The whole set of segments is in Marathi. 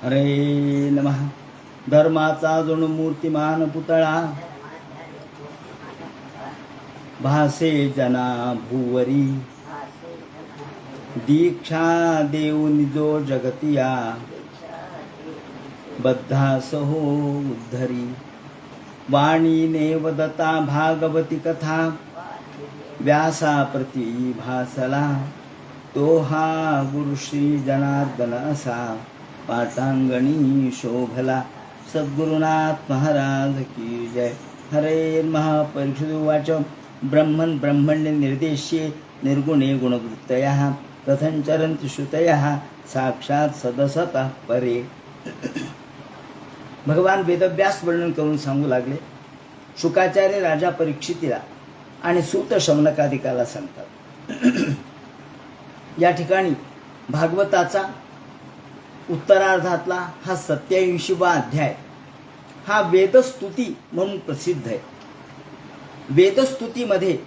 हरे नमः. धर्माचा जणू मूर्तिमान पुतळा भासे जना भूवरी. दीक्षा देऊन जो जगतिया बद्धास हो उद्धरी. वाणीने वदता भागवती कथा व्यासा प्रती भासला. तो हा गुरु श्री जनार्दन असा पाटांगणी शोभला. सद्गुरुनाथ महाराज की जय. हरे महापरिषद उवाच. ब्रह्मन् ब्रह्मण्य निर्देश्ये निर्गुणे गुणवृत्तयः कथंचरन्ति श्रुतयः साक्षात सदसतः परे. भगवान वेदव्यास वर्णन करून सांगू लागले. शुकाचार्य राजा परीक्षितीला आणि सूत शौनकादिकाला सांगतात. या ठिकाणी भागवताचा उत्तरार्धातला हा 87वा अध्याय हा वेदस्तुती म्हणून प्रसिद्ध आहे. वेदस्तुतीमध्ये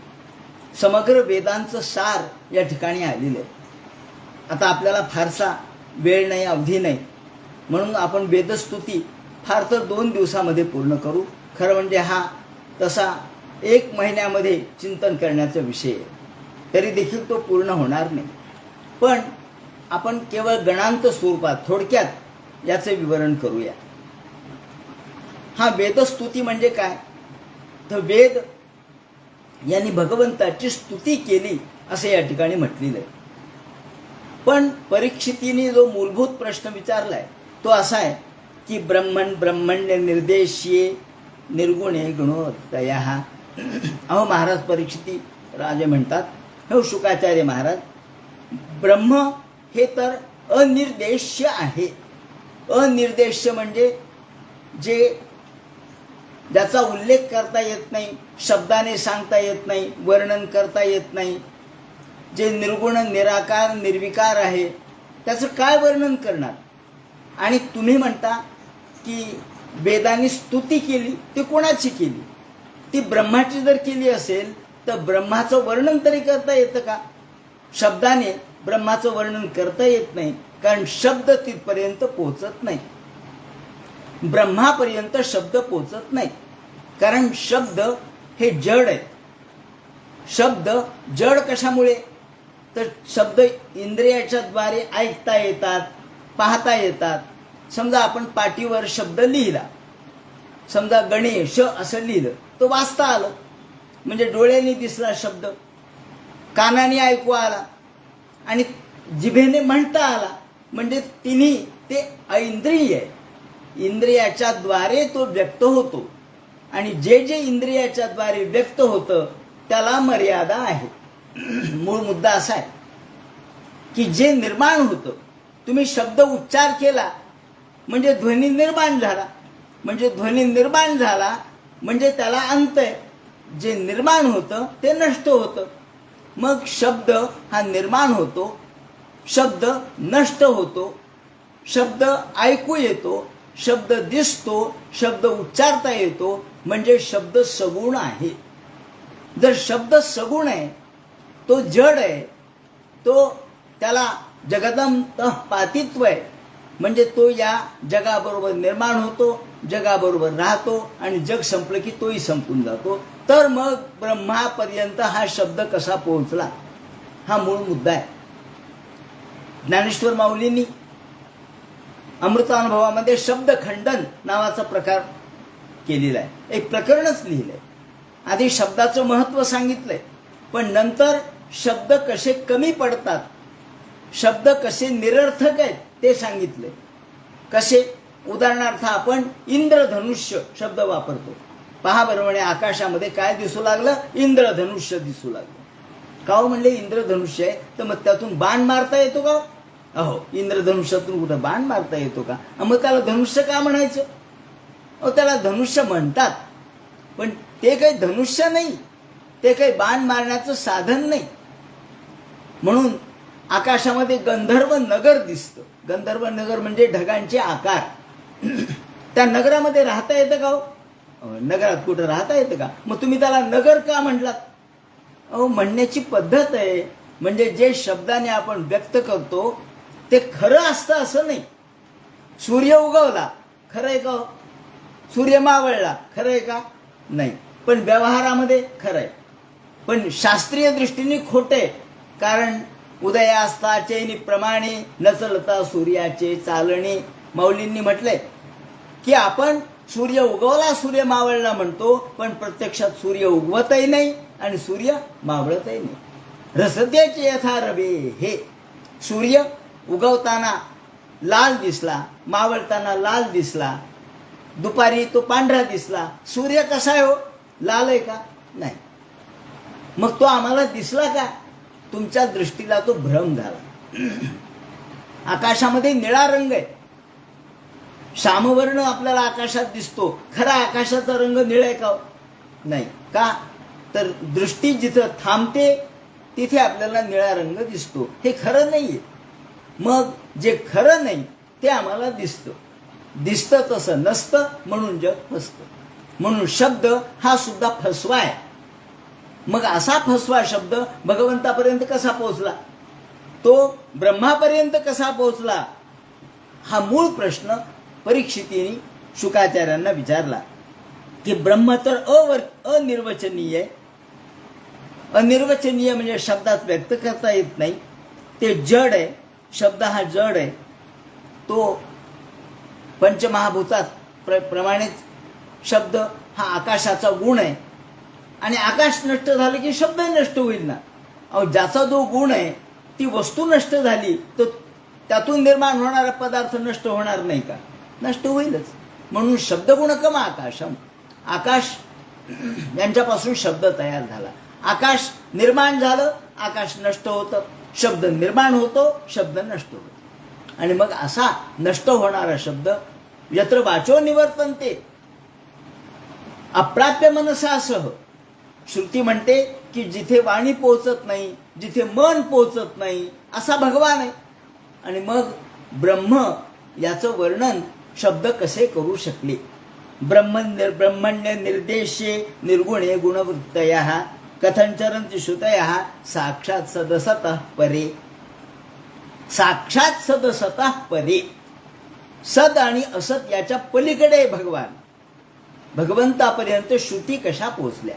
समग्र वेदांचं सार या ठिकाणी आलेलं आहे. आता आपल्याला फारसा वेळ नाही, अवधी नाही, म्हणून आपण वेदस्तुती फार तर 2 दिवसामध्ये पूर्ण करू. खरं म्हणजे हा तसा 1 महिन्यामध्ये चिंतन करण्याचा विषय आहे, तरी देखील तो पूर्ण होणार नाही. पण आपण केवळ गणांत स्वरूपात थोडक्यात याचे विवरण करूया. हा वेदस्तुती म्हणजे काय? तर वेद यांनी भगवंताची स्तुती केली असे या ठिकाणी म्हटलेलं आहे. पण परीक्षितीने जो मूलभूत प्रश्न विचारलाय तो असा आहे की ब्रह्मण ब्रह्मण्य निर्देश्ये निर्गुणे गुणोत्तयः. अहो महाराज परीक्षिती राजे म्हणतात, हो शुकाचार्य महाराज, ब्रह्म हे तर अनिर्देश्य आहे. अनिर्देश्य म्हणजे ज्याचा उल्लेख करता येत नाही, शब्दाने सांगता येत नाही, वर्णन करता येत नाही, जे निर्गुण निराकार निर्विकार आहे, त्याचं काय वर्णन करणार? आणि तुम्ही म्हणता की वेदांनी स्तुती केली, ती कोणाची केली? ती ब्रह्माची जर केली असेल तर ब्रह्माचं वर्णन तरी करता येतं का? शब्दाने ब्रह्माचं वर्णन करता येत नाही, कारण शब्द तिथपर्यंत पोहोचत नाही. ब्रह्मापर्यंत शब्द पोहोचत नाही, कारण शब्द हे जड आहे. शब्द जड कशामुळे? तर शब्द इंद्रियाच्या द्वारे ऐकता येतात, पाहता येतात. समजा आपण पाटीवर शब्द लिहिला, समजा गणेश असं लिहिलं, तो वाचता आलं म्हणजे डोळ्यांनी दिसला शब्द, कानाने ऐकू आला आणि जिभेने म्हणता आला, म्हणजे तिन्ही ते ऐंद्रिय आहे. इंद्रियाच्या द्वारे तो व्यक्त होतो आणि जे इंद्रियाच्या द्वारे व्यक्त होतं त्याला मर्यादा आहे. मूळ मुद्दा असा आहे की जे निर्माण होतं, तुम्ही शब्द उच्चार केला म्हणजे ध्वनी निर्माण झाला, म्हणजे ध्वनी निर्माण झाला म्हणजे त्याला अंत आहे. जे निर्माण होतं ते नष्ट होतं. मग शब्द हा निर्माण होतो, शब्द नष्ट होतो, शब्द ऐकू येतो, शब्द दिसतो, शब्द उच्चारता येतो, म्हणजे शब्द सगुण आहे. जर शब्द सगुण आहे, तो जड आहे, तो त्याला जगदंतः पातित्व आहे, म्हणजे तो या जगाबरोबर निर्माण होतो, जगाबरोबर राहतो आणि जग संपलं की तोही संपून जातो. तर मग ब्रह्मापर्यंत हा शब्द कसा पोहोचला, हा मूळ मुद्दा आहे. ज्ञानेश्वर माऊलींनी अमृतानुभवामध्ये शब्दखंडन नावाचा प्रकार केलेला आहे. एक प्रकरणच लिहिलंय. आधी शब्दाचं महत्त्व सांगितलंय, पण नंतर शब्द कसे कमी पडतात, शब्द कसे निरर्थक आहेत ते सांगितले. कसे? उदाहरणार्थ आपण इंद्रधनुष्य शब्द वापरतो. पहा बरं, म्हणे आकाशामध्ये काय दिसू लागलं? इंद्रधनुष्य दिसू लागलं. का हो म्हणले इंद्रधनुष्य आहे, तर मग त्यातून बाण मारता येतो का? अहो, इंद्रधनुष्यातून कुठं बाण मारता येतो का? मग त्याला धनुष्य का म्हणायचं? अहो, त्याला धनुष्य म्हणतात, पण ते काही धनुष्य नाही, ते काही बाण मारण्याचं साधन नाही. म्हणून आकाशामध्ये गंधर्व नगर दिसतं. गंधर्व नगर म्हणजे ढगांचे आकार. त्या नगरामध्ये राहता येतं का? नगरात कुठं राहता येतं का? मग तुम्ही त्याला नगर का म्हटलात? अहो, म्हणण्याची पद्धत आहे. म्हणजे जे शब्दाने आपण व्यक्त करतो ते खरं असतं असं नाही. सूर्य उगवला, खरं आहे का हो? सूर्य मावळला, खरं आहे का? नाही. पण व्यवहारामध्ये खरं आहे, पण शास्त्रीय दृष्टीने खोटे. कारण उदयास्ताचे प्रमाणे न चलता सूर्याचे चालणे. माऊलींनी म्हटलंय की आपण सूर्य उगवला, सूर्य मावळला म्हणतो, पण प्रत्यक्षात सूर्य उगवतही नाही आणि सूर्य मावळतही नाही. रसतेचे यथा रवे, हे सूर्य उगवताना लाल दिसला, मावळताना लाल दिसला, दुपारी तो पांढरा दिसला. सूर्य कसा आहे हो? लाल आहे का? नाही. मग तो आम्हाला दिसला का? तुमच्या दृष्टीला तो भ्रम झाला. आकाशामध्ये निळा रंग आहे, श्यामवर्ण आपल्याला आकाशात दिसतो, खरा आकाशाचा रंग निळा आहे का? नाही. का? तर दृष्टी जिथं थांबते तिथे आपल्याला निळा रंग दिसतो. हे खरं नाहीये. मग जे खरं नाही ते आम्हाला दिसतं तसं नसतं, म्हणून जग फसतं. म्हणून शब्द हा सुद्धा फसवा आहे. मग असा फसवा शब्द भगवंतापर्यंत कसा पोहोचला, तो ब्रह्मापर्यंत कसा पोहोचला, हा मूळ प्रश्न परीक्षितीने शुकाचार्यांना विचारला. की ब्रह्म तर अनिर्वचनीय आहे. अनिर्वचनीय म्हणजे शब्दात व्यक्त करता येत नाही, ते जड आहे. शब्द हा जड आहे. तो पंचमहाभूतात प्रमाणित शब्द हा आकाशाचा गुण आहे. आणि आकाश नष्ट झालं की शब्द नष्ट होईल ना. अहो, ज्याचा जो गुण आहे ती वस्तू नष्ट झाली तर त्यातून निर्माण होणारा पदार्थ नष्ट होणार नाही का? नष्ट होईलच. म्हणून शब्दगुणकम आकाशम, आकाश यांच्यापासून शब्द तयार झाला. आकाश निर्माण झालं, आकाश नष्ट होतं, शब्द निर्माण होतो, शब्द नष्ट होतो. आणि मग असा नष्ट होणारा शब्द यत्र वाचो निवर्तन्ते अप्राप्य मनसासह. श्रुती म्हणते की जिथे वाणी पोहोचत नाही, जिथे मन पोहोचत नाही, असा भगवान आहे. आणि मग ब्रह्म याचं वर्णन शब्द कसे करू शकले? ब्रह्मण्य निर्देशे निर्गुणे गुणवृत्तयः कथंचरन्ति श्रुतयः साक्षात सदसतः परे. साक्षात सदसतः परे. सद आणि असत याच्या पलीकडे भगवान. भगवंतापर्यंत श्रुती कशा पोहोचल्या?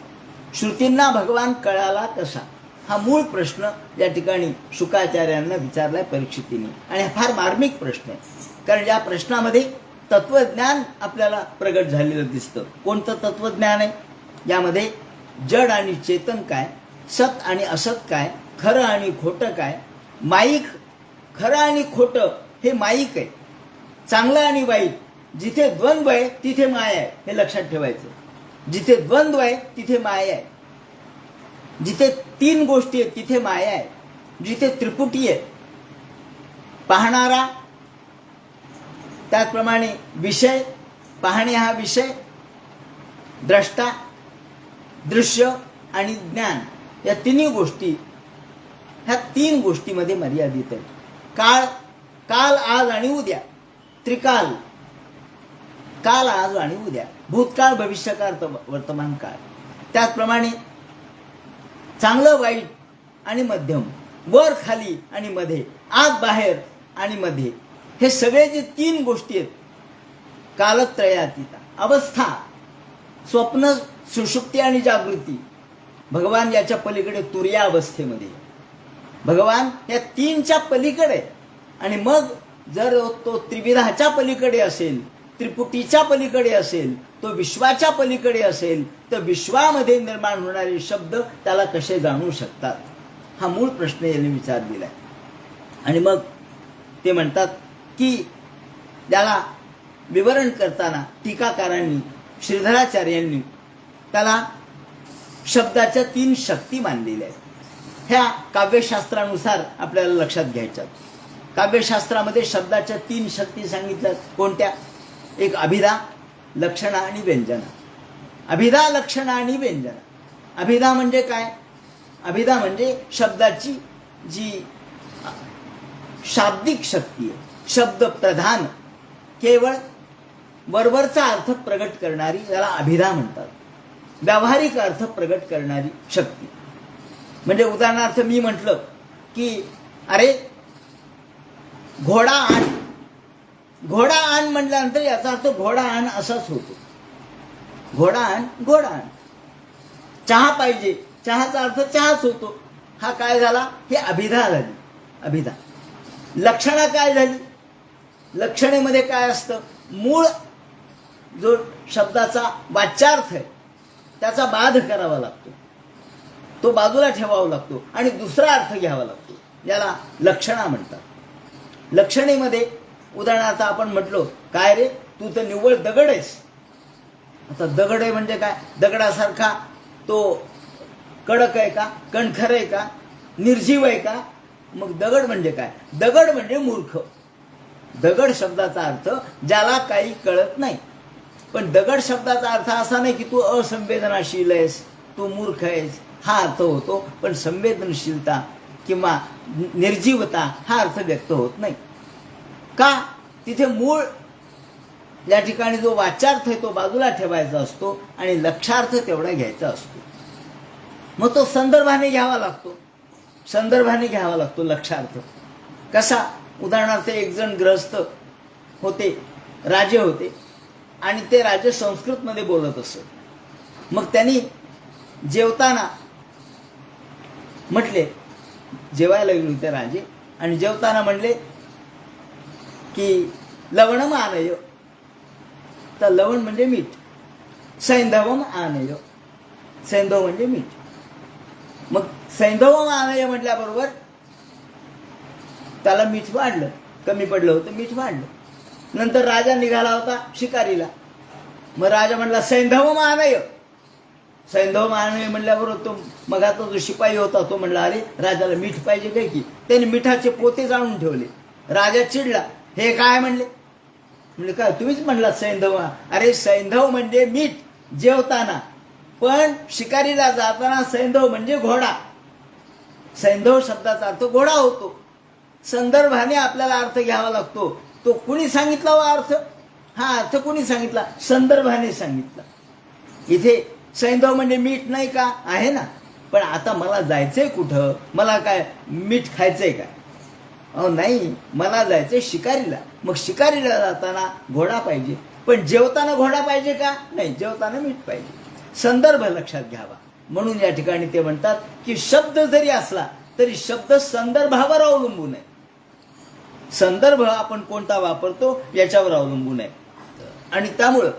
श्रुतींना भगवान कळाला कसा? हा मूळ प्रश्न या ठिकाणी शुकाचार्यांना विचारलाय परीक्षितीने. आणि हा फार मार्मिक प्रश्न आहे, कारण या प्रश्नामध्ये तत्वज्ञान आपल्याला प्रगट झालेलं दिसतं. कोणतं तत्वज्ञान आहे? यामध्ये जड आणि चेतन काय, सत आणि असत काय, खरं आणि खोटं काय, माईक. खरं आणि खोटं हे माईक आहे. चांगलं आणि वाईट, जिथे द्वंद्व आहे तिथे माया आहे, हे लक्षात ठेवायचं. जिथे द्वंद्व आहे तिथे माया आहे. जिथे तीन गोष्टी आहेत तिथे माया आहे. जिथे त्रिपुटी आहे, पाहणारा, त्याचप्रमाणे विषय, पाहणे हा विषय, द्रष्टा, दृश्य आणि ज्ञान, या तिन्ही गोष्टी, ह्या तीन गोष्टीमध्ये मर्यादित आहे. काल, आज आणि उद्या, त्रिकाल. काल, आज आणि उद्या, भूतकाळ, भविष्यकाळ, वर्तमान काळ. त्याचप्रमाणे चांगलं, वाईट आणि मध्यम, वर खाली आणि मध्ये, आत बाहेर आणि मध्ये, हे सगळे जे तीन गोष्टी आहेत, कालत्रयातीता, अवस्था, स्वप्न, सुषुप्ती आणि जागृती. भगवान याच्या पलीकडे तुर्या अवस्थेमध्ये. भगवान या तीनच्या पलीकडे. आणि मग जर तो त्रिविधाच्या पलीकडे असेल, त्रिपुटीच्या पलीकडे असेल, तो विश्वाच्या पलीकडे असेल, तर विश्वामध्ये निर्माण होणारे शब्द त्याला कसे जाणू शकतात? हा मूळ प्रश्न यांनी विचारलेला आहे. आणि मग ते म्हणतात की त्याला विवरण करताना टीकाकारांनी, श्रीधराचार्यांनी त्याला शब्दाच्या तीन शक्ती मानलेल्या आहेत. ह्या काव्यशास्त्रानुसार आपल्याला लक्षात घ्यायच्या. काव्यशास्त्रामध्ये शब्दाच्या तीन शक्ती सांगितल्यात. कोणत्या? एक अभिधा, लक्षणा आणि व्यंजना. अभिधा, लक्षणा आणि व्यंजना. अभिधा म्हणजे काय? अभिधा म्हणजे शब्दाची जी शाब्दिक शक्ती आहे, शब्द प्रधान, केवळ वरवरचा अर्थ प्रगट करणारी, याला अभिधा म्हणतात. व्यावहारिक अर्थ प्रगट करणारी शक्ती. म्हणजे उदाहरणार्थ मी म्हटलं की अरे घोडा आणि घोडा आण म्हटल्यानंतर याचा अर्थ घोडा आण असाच होतो. घोडा आण, घोडा आण. चहा पाहिजे, चहाचा अर्थ चहाच होतो. हा काय झाला? ही अभिधा झाली. अभिधा. लक्षणा काय झाली? लक्षणेमध्ये काय असतं? मूळ जो शब्दाचा वाच्यार्थ आहे त्याचा बाध करावा लागतो, तो बाजूला ठेवावा लागतो आणि दुसरा अर्थ घ्यावा लागतो, याला लक्षणा म्हणतात. लक्षणेमध्ये उदाहरणार्थ आपण म्हटलो, काय रे तू तर निव्वळ दगड आहेस. आता दगड आहे म्हणजे काय? दगडासारखा तो कडक आहे का? कणखर आहे का? निर्जीव आहे का? मग दगड म्हणजे काय? दगड म्हणजे मूर्ख. दगड शब्दाचा अर्थ ज्याला काही कळत नाही. पण दगड शब्दाचा अर्थ असा नाही की तू असंवेदनाशील आहेस, तू मूर्ख आहेस, हा अर्थ होतो. पण संवेदनशीलता किंवा निर्जीवता हा अर्थ व्यक्त होत नाही. का? तिथे मूळ या ठिकाणी जो वाच्यार्थ आहे तो बाजूला ठेवायचा असतो आणि लक्षार्थ तेवढा घ्यायचा असतो. मग तो संदर्भाने घ्यावा लागतो. संदर्भाने घ्यावा लागतो लक्षार्थ. कसा? उदाहरणार्थ एक जण गृहस्थ होते, राजे होते आणि ते राजे संस्कृतमध्ये बोलत असत. मग त्यांनी जेवताना म्हटले, जेवायला गेले होते राजे आणि जेवताना म्हणले की लवणम आनय. तर लवण म्हणजे मीठ. सैंधवम आनय. सैंधव म्हणजे मीठ. मग सैंधवम आनय म्हटल्याबरोबर त्याला मीठ वाढलं, कमी पडलं होतं, मीठ वाढलं. नंतर राजा निघाला होता शिकारीला. मग राजा म्हणला सैंधवम आनय. सैंधवम आनय म्हणल्याबरोबर तो मगाचा जो शिपाई होता तो म्हणला, अरे राजाला मीठ पाहिजे काय की? त्याने मिठाचे पोते जाणून ठेवले. राजा चिडला, हे काय म्हणले? म्हणजे काय तुम्हीच म्हणला सैंधव? अरे सैंधव म्हणजे मीठ जेवताना, पण शिकारीला जाताना सैंधव म्हणजे घोडा. सैंधव शब्दाचा अर्थ घोडा होतो. संदर्भाने आपल्याला अर्थ घ्यावा लागतो. तो कुणी सांगितला व अर्थ? हा अर्थ कुणी सांगितला? संदर्भाने सांगितला. इथे सैंधव म्हणजे मीठ नाही का? आहे ना. पण आता मला जायचंय कुठं? मला काय मीठ खायचंय काय? अहो नाही, मला जायचंय शिकारीला. मग शिकारीला जाताना घोडा पाहिजे. पण जेवताना घोडा पाहिजे का? नाही, जेवताना मीठ पाहिजे. संदर्भ लक्षात घ्यावा. म्हणून या ठिकाणी ते म्हणतात की शब्द जरी असला तरी शब्द संदर्भावर अवलंबून आहे. संदर्भ आपण कोणता वापरतो याच्यावर अवलंबून आहे. आणि त्यामुळं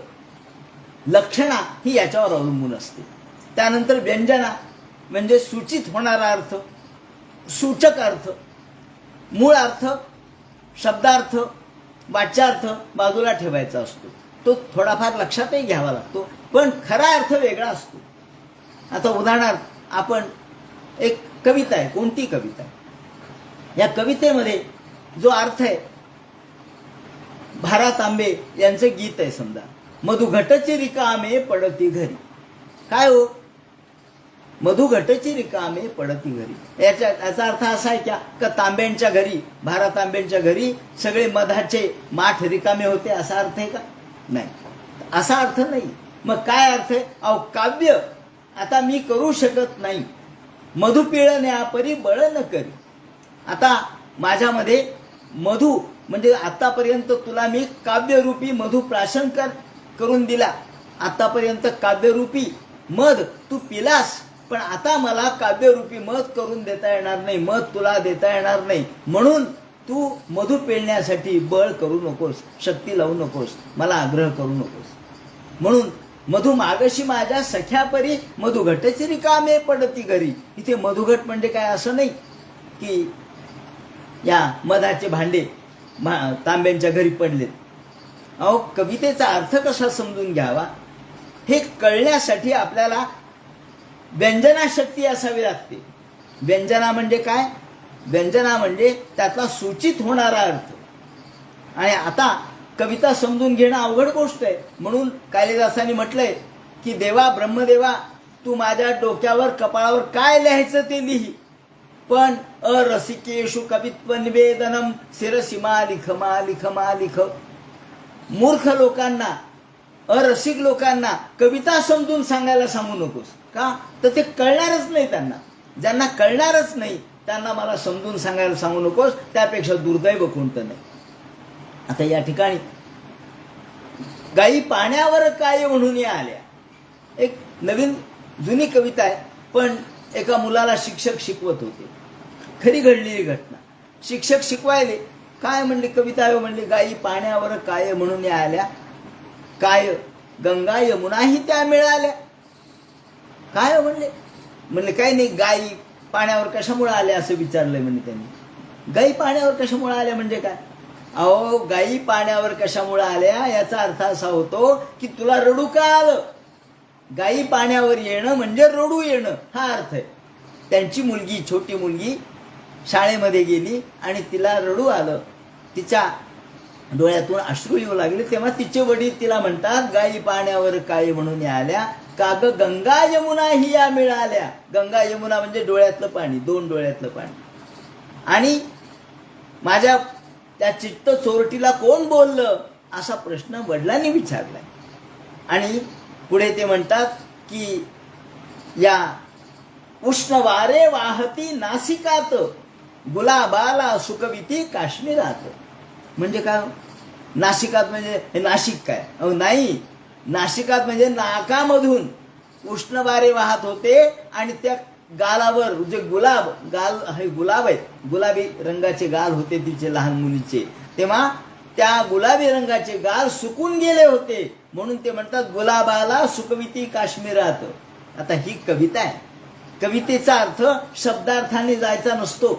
लक्षणा ही याच्यावर अवलंबून असते. त्यानंतर व्यंजना म्हणजे सूचित होणारा अर्थ, सूचक अर्थ. मूळ अर्थ, शब्दार्थ, वाच्यार्थ बाजूला ठेवायचा असतो. तो थोडाफार लक्षातही घ्यावा लागतो, पण खरा अर्थ वेगळा असतो. आता उदाहरणार्थ आपण एक कविता आहे, कोणती कविता आहे, या कवितेमध्ये जो अर्थ आहे, भारा तांबे यांचं गीत आहे समजा, मधुघटची रिकामे पडती घरी. काय हो? मधुघटची रिकामे पडती घरी. याचा अर्थ असा आहे का तांब्यांच्या घरी, भारा तांब्यांच्या घरी सगळे मधाचे माठ रिकामे होते, असा अर्थ आहे का? नाही, असा अर्थ नाही. मग काय अर्थ आहे? अहो काव्य आता मी करू शकत नाही, मधु पिळण्या परी बळ न करी. आता माझ्यामध्ये मधु म्हणजे आतापर्यंत तुला मी काव्यरूपी मधु प्राशन करून दिला. आतापर्यंत काव्यरूपी मध तू पिलास, पण आता मला काव्यरूपी मध करून देता येणार नाही, मध तुला देता येणार नाही. म्हणून तू मधु पिळण्यासाठी बळ करू नकोस, शक्ती लावू नकोस, मला आग्रह करू नकोस. म्हणून मधु मागशी माझ्या सख्यापरी मधुघटची रिकामे पडती घरी. इथे मधुघट म्हणजे काय असं नाही की या मधाचे भांडे तांब्यांच्या घरी पडलेत. अहो कवितेचा अर्थ कसा समजून घ्यावा हे कळण्यासाठी आपल्याला व्यंजना शक्ती असावी लागते. व्यंजना म्हणजे काय? व्यंजना म्हणजे त्याचा सूचित होणारा अर्थ. आणि आता कविता समजून घेणं अवघड गोष्ट आहे. म्हणून कालिदासांनी म्हटलंय की देवा ब्रह्मदेवा तू माझ्या डोक्यावर कपाळावर काय लिहायचं ते लिही, पण अरसिकेशु कवित्व निवेदनम शिरसीमा लिख मा लिख मा लिख. मूर्ख लोकांना, अरसिक लोकांना कविता समजून सांगायला सांगू नकोस. का? तर ते कळणारच नाही त्यांना. ज्यांना कळणारच नाही त्यांना मला समजून सांगायला सांगू नकोस. त्यापेक्षा दुर्दैव कोणतं नाही. आता या ठिकाणी गायी पाण्यावर काय म्हणून या आल्या, एक नवीन जुनी कविता आहे, पण एका मुलाला शिक्षक शिकवत होते, खरी घडलेली घटना. शिक्षक शिकवायले, काय म्हणले कविता आहे म्हणले, गायी पाण्यावर काय म्हणून या आल्या, काय गंगा यमुनाही त्या मिळाल्या. काय म्हणले, म्हणले काही नाही, गायी पाण्यावर कशामुळे आल्या असं विचारलंय म्हणजे त्यांनी. गायी पाण्यावर कशामुळे आल्या म्हणजे काय, अहो गायी पाण्यावर कशामुळे आल्या याचा अर्थ असा होतो की तुला रडू का आलं. गायी पाण्यावर येणं म्हणजे रडू येणं हा अर्थ आहे. त्यांची मुलगी, छोटी मुलगी शाळेमध्ये गेली आणि तिला रडू आलं, तिच्या डोळ्यातून अश्रू येऊ लागले, तेव्हा तिचे वडील तिला म्हणतात गायी पाण्यावर काय म्हणून आल्या, का ग गंगा यमुना ही या मिळाल्या. गंगा यमुना म्हणजे डोळ्यातलं पाणी, दोन डोळ्यातलं पाणी. आणि माझ्या त्या चित्त चोरटीला कोण बोललं असा प्रश्न वडिलांनी विचारलाय. आणि पुढे ते म्हणतात की या उष्ण वारे वाहती नासिकात, गुलाबाला सुकविती काश्मीरात. म्हणजे काय, नाशिकात म्हणजे हे नाशिक काय, अहो नाही, नाशिकात म्हणजे नाकामधून उष्ण वारे वाहत होते आणि त्या गालावर जे गुलाब, गाल हे गुलाब आहे, गुलाबी रंगाचे गाल होते तिचे लहान मुलीचे, तेव्हा त्या गुलाबी रंगाचे गाल सुकून गेले होते, म्हणून ते म्हणतात गुलाबाला सुकविती काश्मीरात. आता ही कविता आहे, कवितेचा अर्थ शब्दार्थाने जायचा नसतो.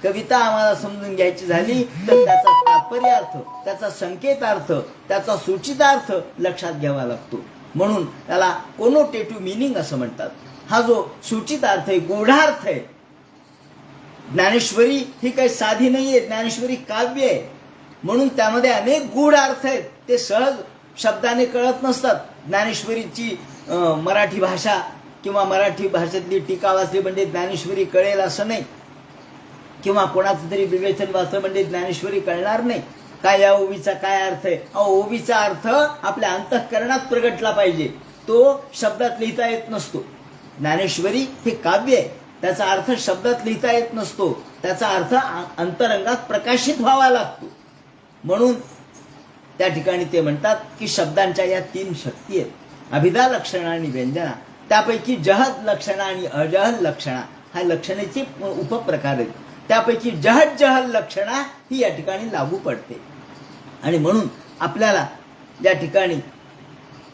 कविता आम्हाला समजून घ्यायची झाली तर त्याचा तात्पर्यार्थ, त्याचा संकेतार्थ, त्याचा सूचितार्थ लक्षात घ्यावा लागतो. म्हणून त्याला कोनोटेटिव्ह मिनिंग असं म्हणतात. हा जो सूचितार्थ आहे, गूढार्थ आहे. ज्ञानेश्वरी ही काही साधी नाहीये, ज्ञानेश्वरी काव्य आहे, म्हणून त्यामध्ये अनेक गूढ अर्थ आहेत, ते सहज शब्दाने कळत नसतात. ज्ञानेश्वरीची मराठी भाषा किंवा मराठी भाषेतली टीका वाचली म्हणजे ज्ञानेश्वरी कळेल असं नाही, किंवा कोणाचं तरी विवेचन वाचलं म्हणजे ज्ञानेश्वरी कळणार नाही. काय या ओवीचा काय अर्थ आहे, ओवीचा अर्थ आपल्या अंतःकरणात प्रगटला पाहिजे, तो शब्दात लिहिता येत नसतो. ज्ञानेश्वरी हे काव्य आहे, त्याचा अर्थ शब्दात लिहिता येत नसतो, त्याचा अर्थ अंतरंगात प्रकाशित व्हावा लागतो. म्हणून त्या ठिकाणी ते म्हणतात की शब्दांच्या या तीन शक्ती आहेत, अभिधा लक्षणा आणि व्यंजना. त्यापैकी जहद लक्षणा आणि अजहद लक्षणा हा लक्षणेचे उपप्रकार आहेत. त्यापैकी जहद जहल लक्षणा ही या ठिकाणी लागू पडते. आणि म्हणून आपल्याला या ठिकाणी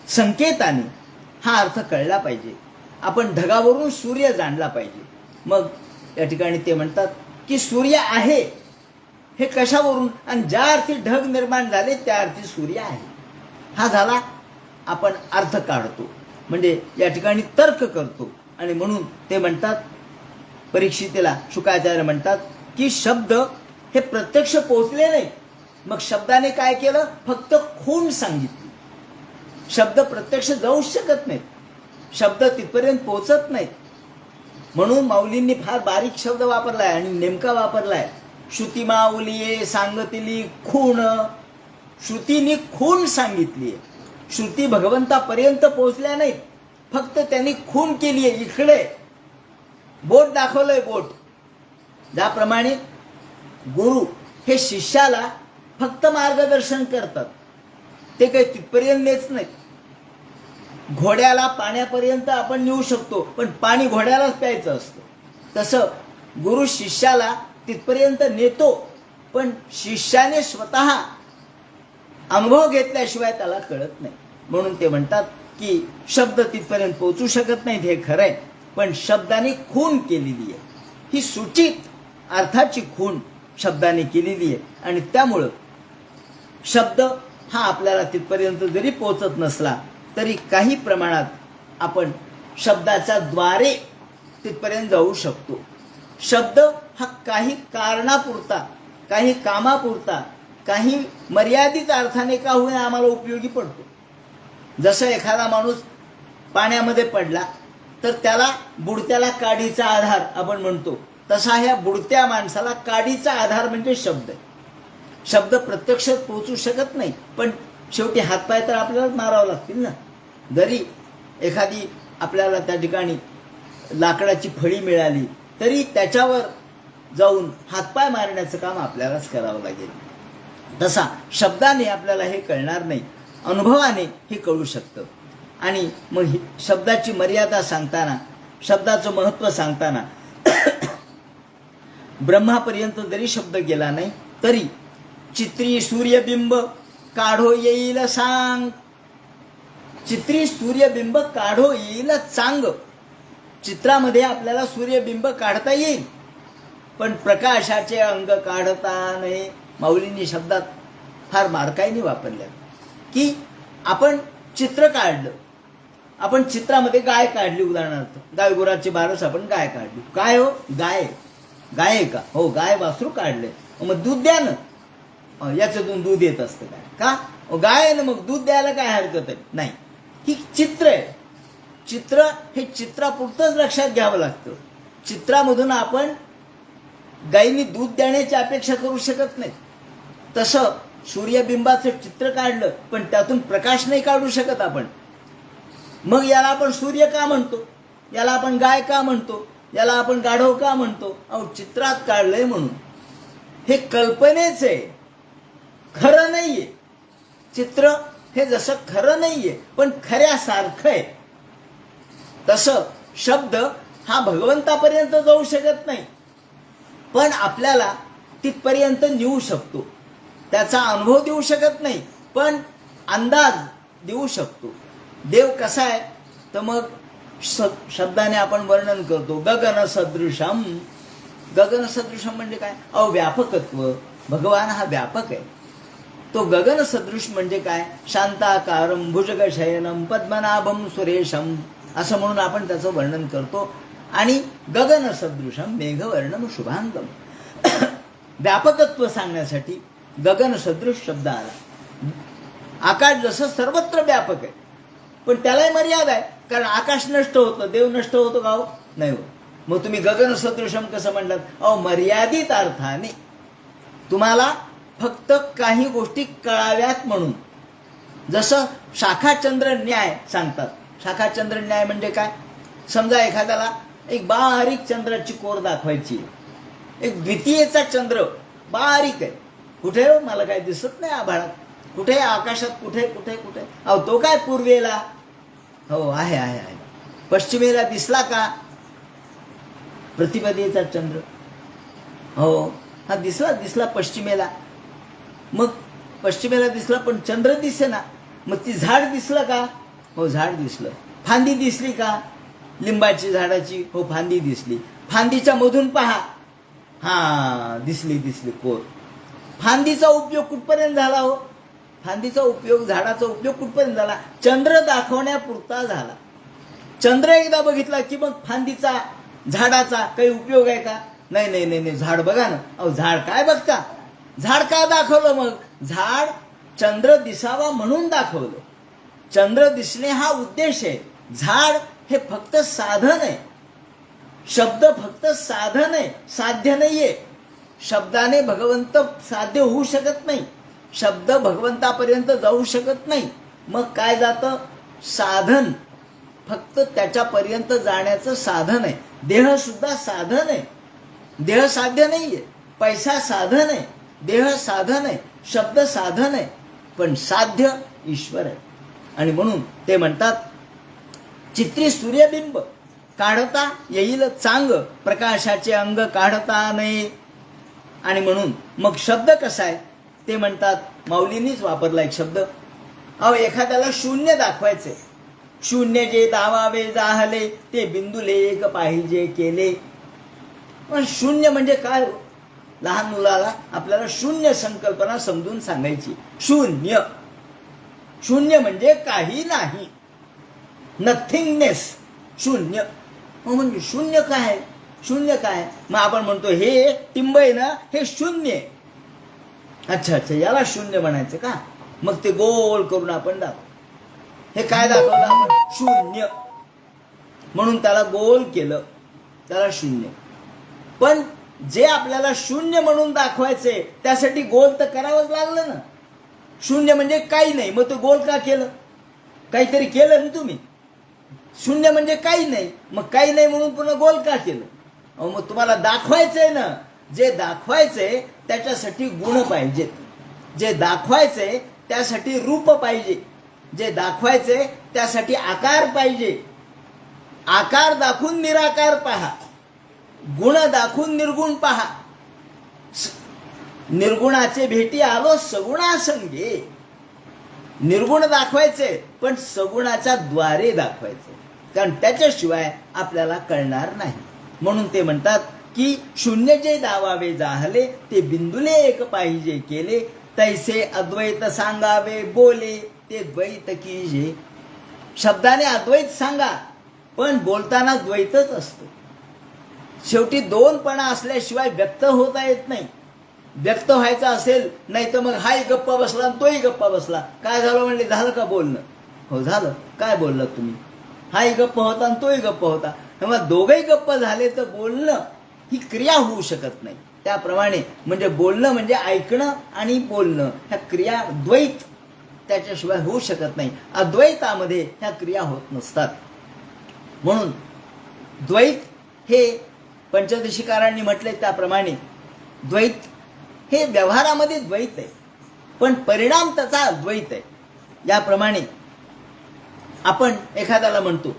संकेताने हा अर्थ कळला पाहिजे. आपण ढगावरून सूर्य जाणला पाहिजे. मग या ठिकाणी ते म्हणतात की सूर्य आहे हे कशावरून, आणि ज्या अर्थी ढग निर्माण झाले त्या अर्थी सूर्य आहे. हा झाला आपण अर्थ काढतो, म्हणजे या ठिकाणी तर्क करतो. आणि म्हणून ते म्हणतात, परीक्षितेला शुकाचार्य म्हणतात की शब्द हे प्रत्यक्ष पोहोचले नाही. मग शब्दाने काय केलं, फक्त खूण सांगितली. शब्द प्रत्यक्ष जाऊ शकत नाहीत, शब्द तिथपर्यंत पोहोचत नाहीत. म्हणून माऊलींनी फार बारीक शब्द वापरलाय आणि नेमका वापरलाय. श्रुती माऊलीये सांगतली खूण, श्रुतीने खूण सांगितली. श्रुती भगवंतापर्यंत पोहोचल्या नाहीत, फक्त त्यांनी खूण केली आहे. इकडे बोट दाखवलंय, बोट. ज्याप्रमाणे गुरु हे शिष्याला फक्त मार्गदर्शन करतात, ते काही तिथपर्यंत नेच नाहीत. घोड्याला पाण्यापर्यंत आपण नेऊ शकतो, पण पाणी घोड्यालाच प्यायचं असतं. तसं गुरु शिष्याला तिथपर्यंत नेतो, पण शिष्याने स्वतः अनुभव घेतल्याशिवाय त्याला कळत नाही. म्हणून ते म्हणतात की शब्द तिथपर्यंत पोहोचू शकत नाहीत, हे खरं आहे, पण शब्दाने खूण केलेली आहे. ही सूचित अर्थाची खूण शब्दाने केलेली आहे. आणि त्यामुळं शब्द हा आपल्याला तिथपर्यंत जरी पोहोचत नसला तरी काही प्रमाणात आपण शब्दाच्या द्वारे तिथपर्यंत जाऊ शकतो. शब्द हा काही कारणापुरता, काही कामापुरता, काही मर्यादित अर्थाने का होईना आम्हाला उपयोगी पडतो. जसं एखादा माणूस पाण्यामध्ये पडला तर त्याला बुडत्याला काडीचा आधार आपण म्हणतो, तसा ह्या बुडत्या माणसाला काडीचा आधार म्हणजे शब्द. शब्द प्रत्यक्ष पोहोचू शकत नाही, पण शेवटी हातपाय तर आपल्याला मारावं लागतील ना. जरी एखादी आपल्याला त्या ठिकाणी लाकडाची फळी मिळाली तरी त्याच्यावर जाऊन हातपाय मारण्याचं काम आपल्यालाच करावं लागेल. तसा शब्दाने आपल्याला हे कळणार नाही, अनुभवाने हे कळू शकतं. आणि मग शब्दाची मर्यादा सांगताना, शब्दाचं महत्त्व सांगताना ब्रह्मापर्यंत जरी शब्द गेला नाही तरी चित्री सूर्यबिंब काढो येईल सांग, चित्री सूर्यबिंब काढो येईल चांग. चित्रामध्ये आपल्याला सूर्यबिंब काढता येईल, पण प्रकाशाचे अंग काढता नाही. माऊलींनी शब्दात फार मार्काईने वापरल्या की आपण चित्र काढलं, आपण चित्रामध्ये गाय काढली, उदाहरणार्थ गाय गुराची बारस आपण गाय काढली. काय हो, गाय गाय आहे का? हो, गाय वासरू काढले. मग दूध द्या ना, याच्यातून दूध येत असतं काय का? गाय आहे ना, मग दूध द्यायला काय हरकत आहे? नाही, ही चित्र आहे. चित्र हे चित्रापुरतंच लक्षात घ्यावं लागतं. चित्रामधून आपण गायीने दूध देण्याची अपेक्षा करू शकत नाही. तसं सूर्यबिंबाचं चित्र काढलं पण त्यातून प्रकाश नाही काढू शकत आपण. मग याला आपण सूर्य का म्हणतो, याला आपण गाय का म्हणतो, याला आपण गाढव का म्हणतो? अहो, चित्रात काढलंय म्हणून. हे कल्पनेच आहे, खरं नाहीये. चित्र हे जसं खरं नाहीये पण खऱ्यासारखं आहे, तसं शब्द हा भगवंतापर्यंत जाऊ शकत नाही, पण आपल्याला तिथपर्यंत नेऊ शकतो. त्याचा अनुभव देऊ शकत नाही, पण अंदाज देऊ शकतो. देव कसा आहे तर मग शब्दाने आपण वर्णन करतो. गगन सदृशम. गगन सदृशम म्हणजे काय? अहो, व्यापकत्व. भगवान हा व्यापक आहे. तो गगन सदृश म्हणजे काय? शांताकारम भुजगशयनम पद्मनाभम सुरेशम असं म्हणून आपण त्याचं वर्णन करतो. आणि गगन सदृशम मेघवर्णम शुभांगम. व्यापकत्व सांगण्यासाठी गगन सदृश शब्द आला. आकाश जसं सर्वत्र व्यापक आहे, पण त्यालाही मर्यादा आहे, कारण आकाश नष्ट होतं, देव नष्ट होतो का? हो, नाही होत. मग तुम्ही गगन सदृशम कसं म्हणलात? अहो, मर्यादित अर्थाने. तुम्हाला फक्त काही गोष्टी कळाव्यात म्हणून. जसं शाखाचंद्र न्याय सांगतात. शाखाचंद्र न्याय म्हणजे काय? समजा एखाद्याला एक बारीक चंद्राची कोर दाखवायची, एक द्वितीयेचा चंद्र बारीक आहे, कुठे हो, मला काय दिसत नाही आभाळात, कुठे आकाशात, कुठे कुठे कुठे? अहो, तो काय पूर्वेला? हो, आहे आहे आहे. पश्चिमेला दिसला का? प्रतिपदेचा चंद्र, हो, हा दिसला दिसला पश्चिमेला. मग पश्चिमेला दिसला पण चंद्र दिसे ना. मग ती झाड दिसलं का? हो, झाड दिसलं. फांदी दिसली का? लिंबाची झाडाची, हो, फांदी दिसली. फांदीच्या मधून पहा, हा, दिसली दिसली कोर. फांदीचा उपयोग कुठपर्यंत झाला? हो, फांदीचा उपयोग, झाडाचा उपयोग कुठपर्यंत झाला? चंद्र दाखवण्यापुरता झाला. चंद्र एकदा बघितला की मग फांदीचा, झाडाचा काही उपयोग आहे का? नाही नाही नाही नाही. झाड बघा ना. अहो, झाड काय बघता? झाड का दाखवलं? मग झाड चंद्र दिसावा म्हणून दाखवलं. चंद्र दिसणे हा उद्देश आहे. झाड हे फक्त साधन आहे. शब्द फक्त साधन आहे, साध्य नाहीये. शब्दाने भगवंत साध्य होऊ शकत नाही. शब्द भगवंतापर्यंत जाऊ शकत नाही. मग काय जातं? साधन. फक्त त्याच्यापर्यंत जाण्याचं साधन आहे. देह सुद्धा साधन आहे. देह साध्य नाहीये. पैसा साधन आहे, देह साधन आहे, शब्द साधन आहे, पण साध्य ईश्वर आहे. आणि म्हणून ते म्हणतात, चित्री सूर्यबिंब काढता येईल चांग, प्रकाशाचे अंग काढता नये. आणि म्हणून मग शब्द कसा आहे ते म्हणतात, माऊलींनीच वापरला एक शब्द. अहो, एखाद्याला शून्य दाखवायचे. शून्य जे दावावे जाहले, ते बिंदुले एक पाहिजे केले. पण शून्य म्हणजे काय? लहान मुलाला आपल्याला शून्य संकल्पना समजून सांगायची. शून्य, शून्य म्हणजे काही नाही, नथिंगनेस. शून्य म्हणजे शून्य काय? शून्य काय? मग आपण म्हणतो हे टिंब आहे ना, हे शून्य आहे. अच्छा अच्छा, याला शून्य म्हणायचं का? मग ते गोल करून आपण दाखव. हे काय दाखवलं आपण? शून्य. म्हणून त्याला गोल केलं, त्याला शून्य. पण जे आपल्याला शून्य म्हणून दाखवायचे त्यासाठी गोल तर करावंच लागलं ना. शून्य म्हणजे काही नाही, मग तो गोल का केलं? काहीतरी केलं ना तुम्ही. शून्य म्हणजे काही नाही, मग काही नाही म्हणून पुन्हा गोल का केलं? अहो, मग तुम्हाला दाखवायचंय ना. जे दाखवायचंय त्याच्यासाठी गुण पाहिजेत. जे दाखवायचंय त्यासाठी रूप पाहिजे, जे दाखवायचंय त्यासाठी आकार पाहिजे. आकार दाखवून निराकार पहा, गुण दाखवून निर्गुण पहा. निर्गुणाचे भेटी आलो सगुणासंगे. निर्गुण दाखवायचे पण सगुणाच्या द्वारे दाखवायचे, कारण त्याच्याशिवाय आपल्याला कळणार नाही. म्हणून ते म्हणतात की शून्य जे दावावे जाहले ते बिंदुले एक पाहिजे केले, तैसे अद्वैत सांगावे बोले ते द्वैत कीजे. शब्दाने अद्वैत सांगा पण बोलताना द्वैतच असतो. शेवटी दोनपणा असल्याशिवाय व्यक्त होता येत नाही. व्यक्त व्हायचा असेल नाही तर मग हाही गप्पा बसला आणि तोही गप्पा बसला. काय झालं म्हणले, झालं का बोलणं? हो झालं. काय बोललात तुम्ही? हाही गप्पा होता आणि तोही गप्पा होता. मग दोघंही गप्पा झाले तर बोलणं ही क्रिया होऊ शकत नाही. त्याप्रमाणे म्हणजे बोलणं म्हणजे ऐकणं आणि बोलणं ह्या क्रिया द्वैत त्याच्याशिवाय होऊ शकत नाही. अद्वैतामध्ये ह्या क्रिया होत नसतात. म्हणून द्वैत हे पंचदशीकारांनी म्हटले त्याप्रमाणे द्वैत हे व्यवहारामध्ये द्वैत आहे पण परिणाम त्याचा अद्वैत आहे. याप्रमाणे आपण एखाद्याला म्हणतो,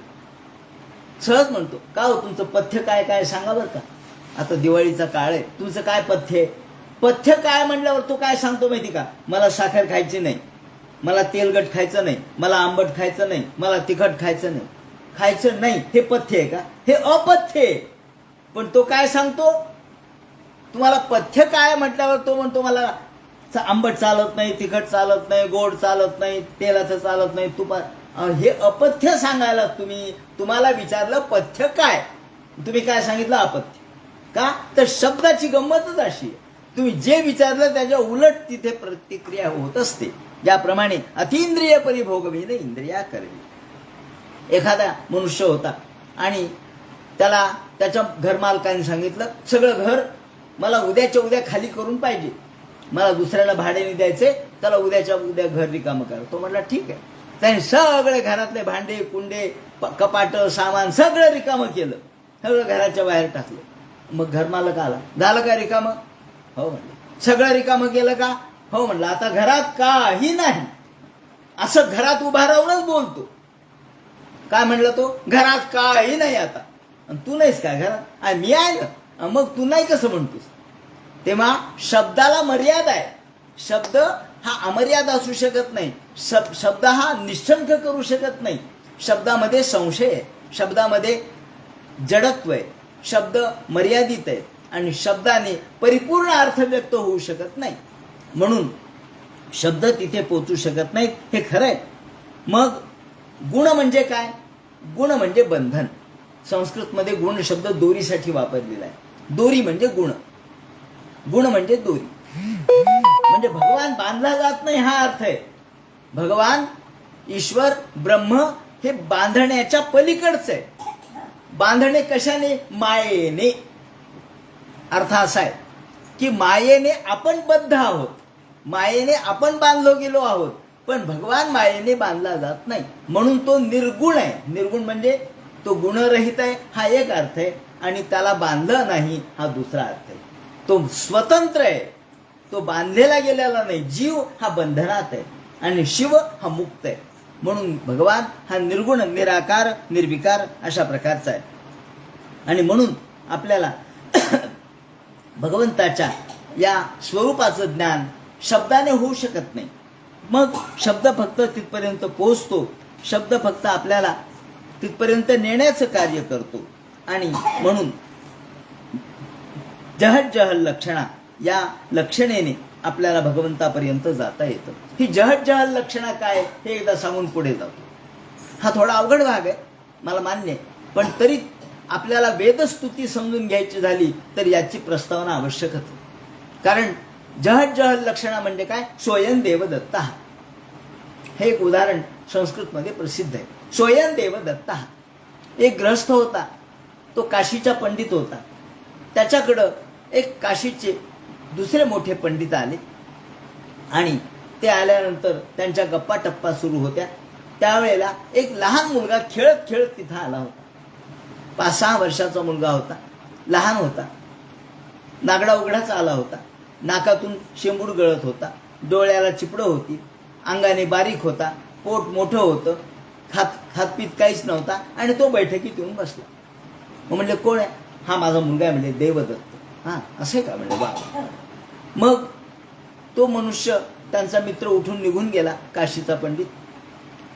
सहज म्हणतो, का हो तुमचं पथ्य काय काय सांगा बरं का, आता दिवाळीचा काळ आहे, तुमचं काय पथ्य आहे? पथ्य काय म्हणल्यावर तो काय सांगतो माहिती का, मला साखर खायची नाही, मला तेलकट खायचं नाही, मला आंबट खायचं नाही, मला तिखट खायचं नाही. खायचं नाही हे पथ्य आहे का? हे अपथ्य आहे. पण तो काय सांगतो, तुम्हाला पथ्य काय म्हटल्यावर तो म्हणतो मला आंबट चालत नाही, तिखट चालत नाही, गोड चालत नाही, तेलाचं चालत नाही, तुपा. हे अपथ्य सांगायला तुम्हाला विचारलं पथ्य काय, तुम्ही काय सांगितलं अपथ्य. का तर शब्दाची गंमतच अशी आहे, तुम्ही जे विचारलं त्याच्या उलट तिथे प्रतिक्रिया होत असते. ज्याप्रमाणे अतिंद्रिय परिभोगविन इंद्रिया करवी. एखादा मनुष्य होता आणि त्याला त्याच्या घरमालकाने सांगितलं सगळं घर मला उद्याच्या उद्या खाली करून पाहिजे, मला दुसऱ्याला भाड्याने द्यायचे, त्याला उद्याच्या उद्या घर रिकामं करा. तो म्हटला ठीक आहे. त्याने सगळे घरातले भांडे कुंडे कपाट सामान सगळं रिकामं केलं, सगळं घराच्या बाहेर टाकलं. मग घरमालक आला, झालं का रिकामं? हो म्हणलं. सगळं रिकामं केलं का? हो म्हणलं. आता घरात काही नाही असं घरात उभा राहूनच बोलतो. काय म्हणलं तो, घरात काही नाही आता. आणि तू नाहीस काय घरात? मी आहे ना. मग तू नाही कसं म्हणतोस? तेव्हा शब्दाला मर्यादा आहे. शब्द हा अमर्याद असू शकत नाही. शब्द हा निशंक करू शकत नाही. शब्दामध्ये संशय आहे, शब्दामध्ये जडत्व आहे, शब्द मर्यादित आहे आणि शब्दाने परिपूर्ण अर्थ व्यक्त होऊ शकत नाही. म्हणून शब्द तिथे पोचू शकत नाहीत, हे खरं आहे. मग गुण म्हणजे काय? गुण म्हणजे बंधन. संस्कृतमध्ये गुण शब्द दोरीसाठी वापरलेला आहे. दोरी म्हणजे गुण, गुण म्हणजे दोरी. म्हणजे भगवान बांधला जात नाही हा अर्थ आहे. भगवान ईश्वर ब्रह्म हे बांधण्याच्या पलीकडचं आहे. बांधणे कशाने? मायेने. अर्थ असा आहे की मायेने आपण बद्ध आहोत, मायेने आपण बांधलो गेलो आहोत, पण भगवान मायेने बांधला जात नाही. म्हणून तो निर्गुण आहे. निर्गुण म्हणजे तो गुणरहित आहे हा एक अर्थ आहे आणि त्याला बांधलं नाही हा दुसरा अर्थ आहे. तो स्वतंत्र आहे, तो बांधलेला गेलेला नाही. जीव हा बंधनात आहे आणि शिव हा मुक्त आहे. म्हणून भगवान हा निर्गुण, निराकार, निर्विकार अशा प्रकारचा आहे. आणि म्हणून आपल्याला भगवंताच्या या स्वरूपाचं ज्ञान शब्दाने होऊ शकत नाही. मग शब्द फक्त तिथपर्यंत पोहोचतो, शब्द फक्त आपल्याला तिथपर्यंत नेण्याचं कार्य करतो. आणि म्हणून जहत जहल लक्षणा या लक्षणेने आपल्याला भगवंतापर्यंत जाता येतं. ही जहत जहल लक्षणा काय हे एकदा सांगून पुढे जातो. हा थोडा अवघड भाग आहे, मला मान्य आहे, पण तरी आपल्याला वेदस्तुती समजून घ्यायची झाली तर याची प्रस्तावना आवश्यकच आहे. कारण जहत जहल लक्षणा म्हणजे काय? स्वयं देवदत्ता. हे एक उदाहरण संस्कृतमध्ये प्रसिद्ध आहे. स्वयं देवदत्ता. एक गृहस्थ होता, तो काशीचा पंडित होता. त्याच्याकडं एक काशीचे दुसरे मोठे पंडित आले आणि ते आल्यानंतर त्यांच्या गप्पा टप्पा सुरू होत्या. त्यावेळेला एक लहान मुलगा खेळत खेळत तिथं आला होता. 5-6 वर्षाचा मुलगा होता, लहान होता, नागडा उघडाच आला होता, नाकातून शेंबूड गळत होता डोळ्याला चिपडं होती, अंगाने बारीक होता, पोट मोठं होतं, खातपीत काहीच नव्हता आणि तो बैठकीत येऊन बसला. मग म्हणले कोण आहे? हा माझा मुलगा आहे. म्हणजे देवदत्त. हां असे का? म्हणजे बा. मग तो मनुष्य त्यांचा मित्र उठून निघून गेला, काशीचा पंडित.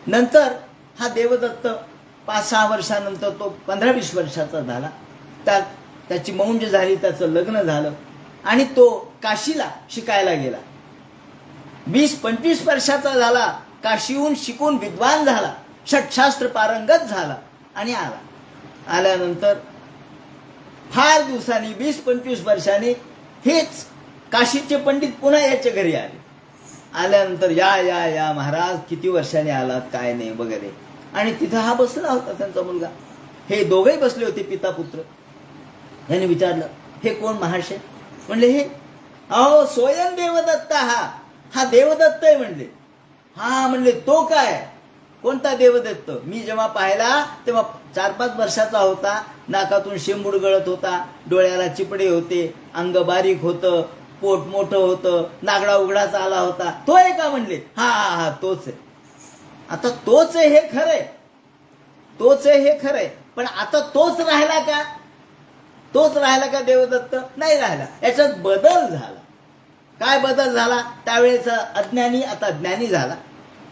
नंतर हा देवदत्त 5-6 वर्षानंतर तो 15-20 वर्षाचा झाला. त्याची मौंज झाली, त्याचं लग्न झालं आणि तो काशीला शिकायला गेला. 20-25 वर्षाचा झाला, काशीहून शिकून विद्वान झाला, षटशास्त्र पारंगत झाला आणि आल्यानंतर फार दिवसांनी 20-25 वर्षांनी हेच काशीचे पंडित पुन्हा याच्या घरी आले. आल्यानंतर या या या महाराज किती वर्षांनी आलात, काय नाही वगैरे. आणि तिथं हा बसला होता त्यांचा मुलगा. हे दोघेही बसले होते, पिता पुत्र. याने विचारलं हे कोण महाशय? म्हणले हे अहो स्वयं देवदत्त. हा देवदत्त आहे म्हणले. हा म्हणले तो काय? कोणता देवदत्त? मी जेव्हा पाहिला तेव्हा 4-5 वर्षाचा होता, नाकातून शेंबूड गळत होता, डोळ्याला चिपडे होते, अंग बारीक होतं, पोट मोठं होतं, नागडा उघडाचा आला होता. तो आहे का? म्हणले हा हा हा तोच आहे. आता तोच आहे हे खरंय, तोच आहे हे खरंय, पण आता तोच राहिला का? तोच राहिला का देवदत्त? नाही राहिला. याच्यात बदल झाला. काय बदल झाला? त्यावेळेचा अज्ञानी आता ज्ञानी झाला,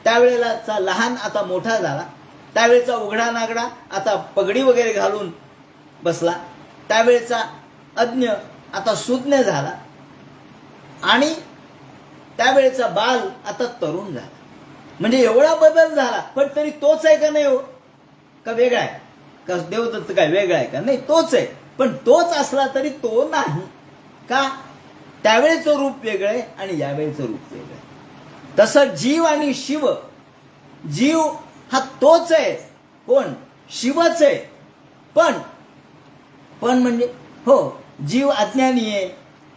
त्यावेळेला लहान आता मोठा झाला, त्यावेळेचा उघडा नागडा आता पगडी वगैरे घालून बसला, त्यावेळेचा अज्ञ आता सुज्ञ झाला आणि त्यावेळेचा बाल आता तरुण झाला. म्हणजे एवढा बदल झाला. पण तरी तोच आहे का? नाही हो, का वेगळा आहे? का देवदत्त काय वेगळा आहे का? नाही, तोच आहे. पण तोच असला तरी तो नाही का? त्यावेळेचं रूप वेगळं आहे आणि यावेळेचं रूप वेगळं आहे. तसं जीव आणि शिव, जीव हा तोच आहे. कोण? शिवच आहे. पण म्हणजे हो, जीव अज्ञानी आहे,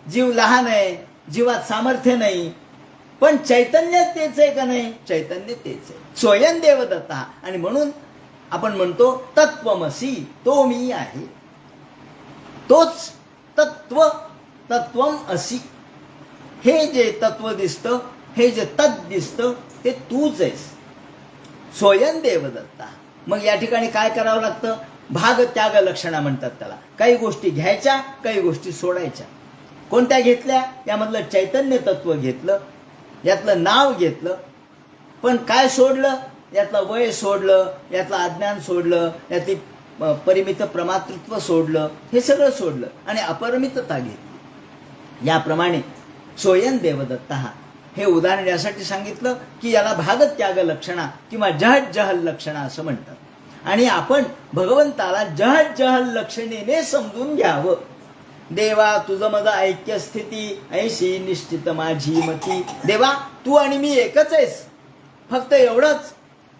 जीव लहान आहे, जीवात सामर्थ्य नाही, पण चैतन्य तेच आहे का? नाही, चैतन्य तेच आहे. स्वयं देवदत्त. आणि म्हणून आपण म्हणतो तत्वमसी, तो मी आहे. तोच तत्व, तत्वम असी. हे जे तत्व दिसतं, हे जे तत् दिसतं, ते तूच आहेस, स्वयं देवदत्ता. मग या ठिकाणी काय करावं लागतं? भाग त्याग लक्षणा म्हणतात त्याला. काही गोष्टी घ्यायच्या, काही गोष्टी सोडायच्या. कोणत्या घेतल्या? यामधलं चैतन्य तत्व घेतलं, यातलं नाव घेतलं, पण काय सोडलं? यातलं वय सोडलं, यातलं अज्ञान सोडलं, यातली परिमित प्रमातृत्व सोडलं, हे सगळं सोडलं आणि अपरिमितता घेतली. याप्रमाणे स्वयं देवदत्त. हे उदाहरण यासाठी सांगितलं की याला भागत्याग लक्षणा किंवा जहद जहल लक्षणा असं म्हणतात. आणि आपण भगवंताला जहद जहल लक्षणेने समजून घ्यावं. देवा तुझं माझं ऐक्य स्थिती ऐशी निश्चित माझी मती. देवा तू आणि मी एकच आहेस, फक्त एवढंच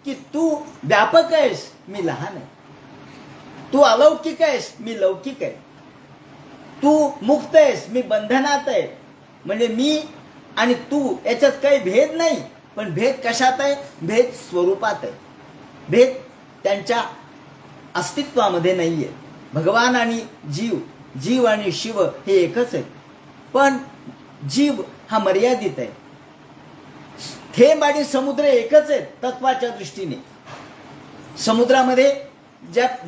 की तू व्यापक आहेस, मी लहान आहे. तू अलौकिक आहेस, मी लौकिक आहे. तू मुक्त आहेस, मी बंधनात आहे. म्हणजे मी आणि तू याच्यात काही भेद नाही. पण भेद कशात आहे? भेद स्वरूपात आहे. भेद त्यांच्या अस्तित्वामध्ये नाहीये. भगवान आणि जीव, जीव आणि शिव हे एकच आहे. पण जीव हा मर्यादित आहे. थेंब आणि समुद्र एकच आहेत तत्वाच्या दृष्टीने. समुद्रामध्ये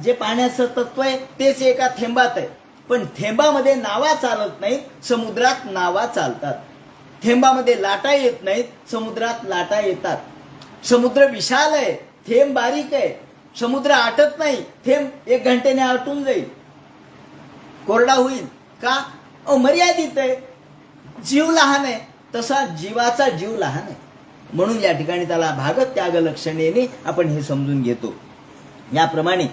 जे पाण्याचं तत्व आहे तेच एका थेंबात आहे. पण थेंबामध्ये नावा चालत नाहीत, समुद्रात नावा चालतात. थेंबामध्ये लाटा येत नाहीत, समुद्रात लाटा येतात. समुद्र विशाल आहे, थेंब बारीक आहे. समुद्र आटत नाही, थेंब 1 घंट्याने आटून जाईल, कोरडा होईल का? मर्यादित आहे. जीव लहान आहे, तसा जीवाचा जीव लहान आहे. म्हणून या ठिकाणी त्याला भागत्याग लक्षणेने आपण हे समजून घेतो. याप्रमाणे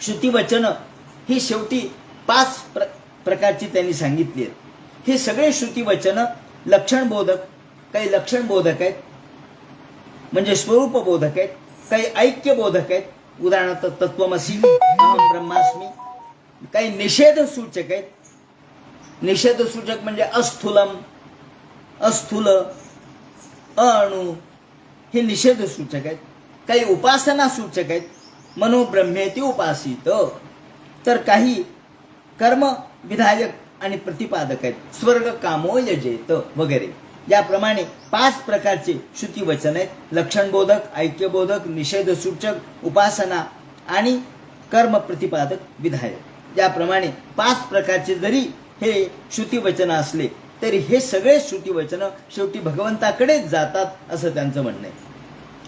श्रुतिवचन ही शेवटी 5 प्रकारची त्यांनी सांगितली आहेत. हे सगळे श्रुतिवचन लक्षणबोधक, काही लक्षणबोधक आहेत म्हणजे स्वरूपबोधक आहेत, काही ऐक्यबोधक आहेत, उदाहरणार्थ तत्वमसी, अहम ब्रह्मास्मी. काही निषेध सूचक आहेत. निषेध सूचक म्हणजे अस्थूलम, अस्थूल, अणु, हे निषेध सूचक आहेत. काही उपासना सूचक आहेत, मनोब्रह्मेती उपासित. तर काही कर्म विधायक आणि प्रतिपादक आहेत. स्वर्ग कामो यजेत वगैरे याप्रमाणे 5 प्रकारचे श्रुतिवचन आहेत. लक्षणबोधक, ऐक्यबोधक, निषेधसूचक, उपासना आणि कर्म प्रतिपादक, विधायक याप्रमाणे 5 प्रकारचे जरी हे श्रुतिवचन असले तरी हे सगळे श्रुतिवचन शेवटी भगवंताकडेच जातात असं त्यांचं म्हणणं आहे.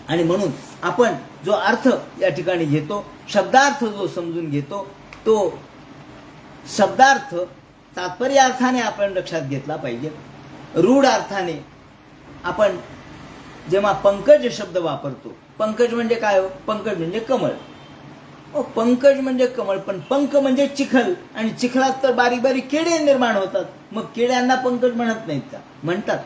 आणि म्हणून आपण जो अर्थ या ठिकाणी घेतो, शब्दार्थ जो समजून घेतो, तो शब्दार्थ तात्पर्य अर्थाने आपण लक्षात घेतला पाहिजे. रूढ अर्थाने आपण जेव्हा पंकज शब्द वापरतो, पंकज म्हणजे काय हो? पंकज म्हणजे कमळ. पंकज म्हणजे कमळ, पण पंख म्हणजे चिखल, आणि चिखलात तर बारीक बारीक किडे निर्माण होतात. मग किड्यांना पंकज म्हणत नाहीत का? म्हणतात,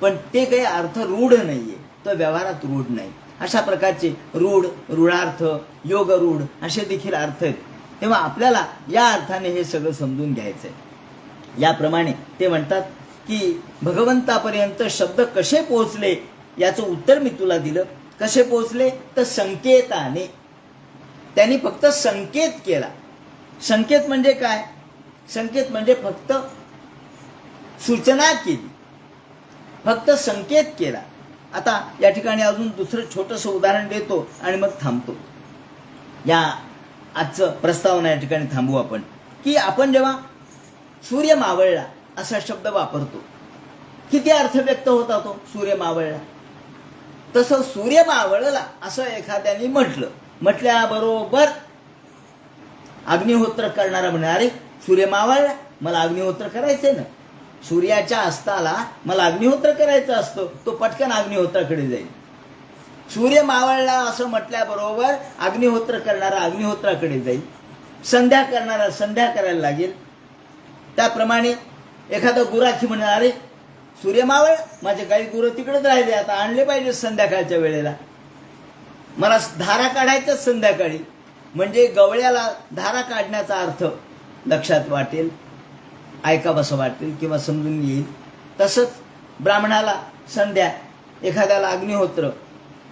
पण ते काही अर्थ रूढ नाहीये, तो व्यवहारात रूढ नाही. अशा प्रकारचे रूढ, रूढार्थ, योग रूढ असे देखील अर्थ आहेत. तेव्हा आपल्याला या अर्थाने हे सगळं समजून घ्यायचं आहे. याप्रमाणे ते म्हणतात की भगवंतापर्यंत शब्द कसे पोहोचले याचं उत्तर मी तुला दिलं. कसे पोहोचले तर संकेताने. त्यांनी फक्त संकेत केला. संकेत म्हणजे काय? संकेत म्हणजे फक्त सूचना केली, फक्त संकेत केला. आता या ठिकाणी अजून दुसरं छोटंसं उदाहरण देतो आणि मग थांबतो. या आजचं प्रस्तावना या ठिकाणी थांबू आपण. की आपण जेव्हा सूर्य मावळला असा शब्द वापरतो, किती अर्थ व्यक्त होता तो सूर्य मावळला. तसं सूर्य मावळला असं एखाद्याने म्हटल्याबरोबर अग्निहोत्र करणारा म्हणणार, अरे सूर्य मावळला, मला अग्निहोत्र करायचंय ना. सूर्याच्या अस्ताला मला अग्निहोत्र करायचं असतं, तो पटकन अग्निहोत्राकडे जाईल. सूर्य मावळला असं म्हटल्याबरोबर अग्निहोत्र करणारा अग्निहोत्राकडे जाईल, संध्या करणारा संध्या करायला लागेल. त्याप्रमाणे एखादा गुराखी म्हणणार, अरे सूर्य मावळ, माझे काही गुरं तिकडेच राहिले, आता आणले पाहिजे संध्याकाळच्या वेळेला, मला धारा काढायच्याच संध्याकाळी. म्हणजे गवळ्याला धारा काढण्याचा अर्थ लक्षात वाटेल, ऐकावंसं वाटेल किंवा समजून येईल. तसंच ब्राह्मणाला संध्या, एखाद्याला अग्निहोत्र,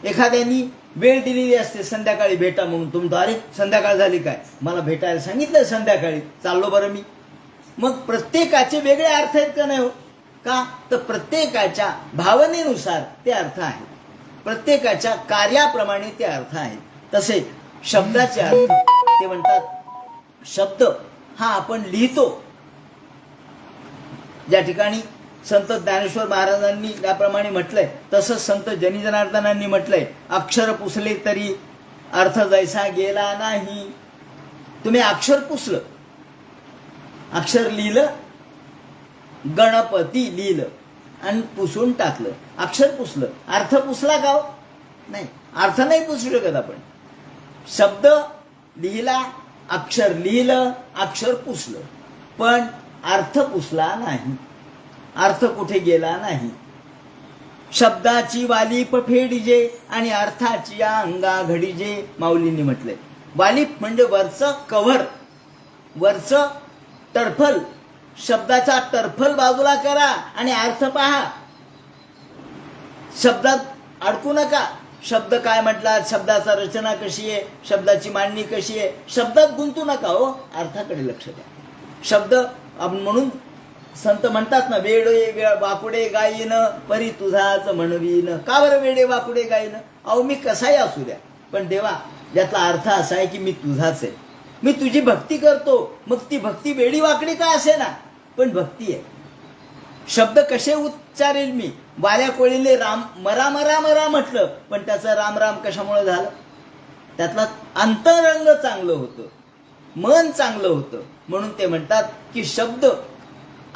एखाद्यानी वेळ दिलेली असते संध्याकाळी भेटा म्हणून. तुमचं, अरे संध्याकाळ झाली काय, मला भेटायला सांगितलं संध्याकाळी, चाललो बरं मी. मग प्रत्येकाचे वेगळे अर्थ आहेत का नाही हो? का तर प्रत्येकाच्या भावनेनुसार ते अर्थ आहेत, प्रत्येकाच्या कार्याप्रमाणे ते अर्थ आहेत. तसे शब्दाचे अर्थ ते म्हणतात, शब्द हा आपण लिहितो. ज्या ठिकाणी संत ज्ञानेश्वर महाराजांनी त्याप्रमाणे म्हटलंय, तसंच संत जनीजनार्दनांनी म्हटलंय, अक्षर पुसले तरी अर्थ जैसा गेला नाही. तुम्ही अक्षर पुसलं, अक्षर लिहिलं, गणपती लिहिलं आणि पुसून टाकलं, अक्षर पुसलं, अर्थ पुसला का हो? नाही, अर्थ नाही पुसू शकत आपण. शब्द लिहिला, अक्षर लिहिलं, अक्षर पुसलं, पण अर्थ पुसला नाही, अर्थ कुठे गेला नाही. शब्दाची वालीप फेडीजे आणि अर्थाची या अंगा घडीजे, माऊलींनी म्हटलंय. वालीप म्हणजे वरचं कव्हर, वरचं टर्फल. शब्दाचा टर्फल बाजूला करा आणि अर्थ पहा. शब्दात अडकू नका. शब्द काय म्हटला, शब्दाचा रचना कशी आहे, शब्दाची मांडणी कशी आहे, शब्दात गुंतू नका हो, अर्थाकडे लक्ष द्या. शब्द म्हणून संत म्हणतात ना, वेडे वाकुडे गायीन परी तुझाच म्हणवीन. का बरं वेडे वाकुडे गायीन? अहो मी कसाही असू द्या, पण देवा यातला अर्थ असा आहे की मी तुझाच आहे, मी तुझी भक्ती करतो. मग ती भक्ती वेडी वाकडी का असे ना, पण भक्ती आहे. शब्द कसे उच्चारेल मी? वाल्या कोळीने राम मरा मरा मरा म्हटलं, पण त्याचं राम राम कशामुळे झालं? त्यातला अंतरंग चांगलं होतं, मन चांगलं होतं. म्हणून ते म्हणतात की शब्द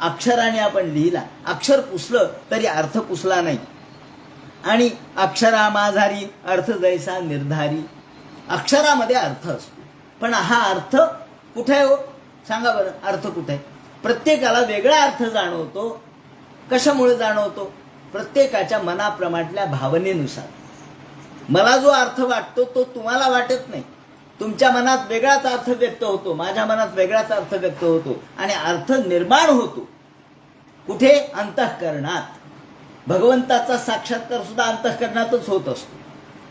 अक्षराने आपण लिहिला, अक्षर पुसलं तरी अर्थ पुसला नाही. आणि अक्षरा माझारी अर्थ जैसा निर्धारी. अक्षरामध्ये अर्थ असतो, पण हा अर्थ कुठे आहे हो? सांगा बरं, अर्थ कुठे आहे? प्रत्येकाला वेगळा अर्थ जाणवतो. कशामुळे जाणवतो? प्रत्येकाच्या मनाप्रमाणल्या भावनेनुसार. मला जो अर्थ वाटतो तो तुम्हाला वाटत नाही. तुमच्या मनात वेगळाच अर्थ व्यक्त होतो, माझ्या मनात वेगळाच अर्थ व्यक्त होतो, आणि अर्थ निर्माण होतो कुठे? अंतःकरणात. भगवंताचा साक्षात्कार सुद्धा अंतःकरणातच होत असतो.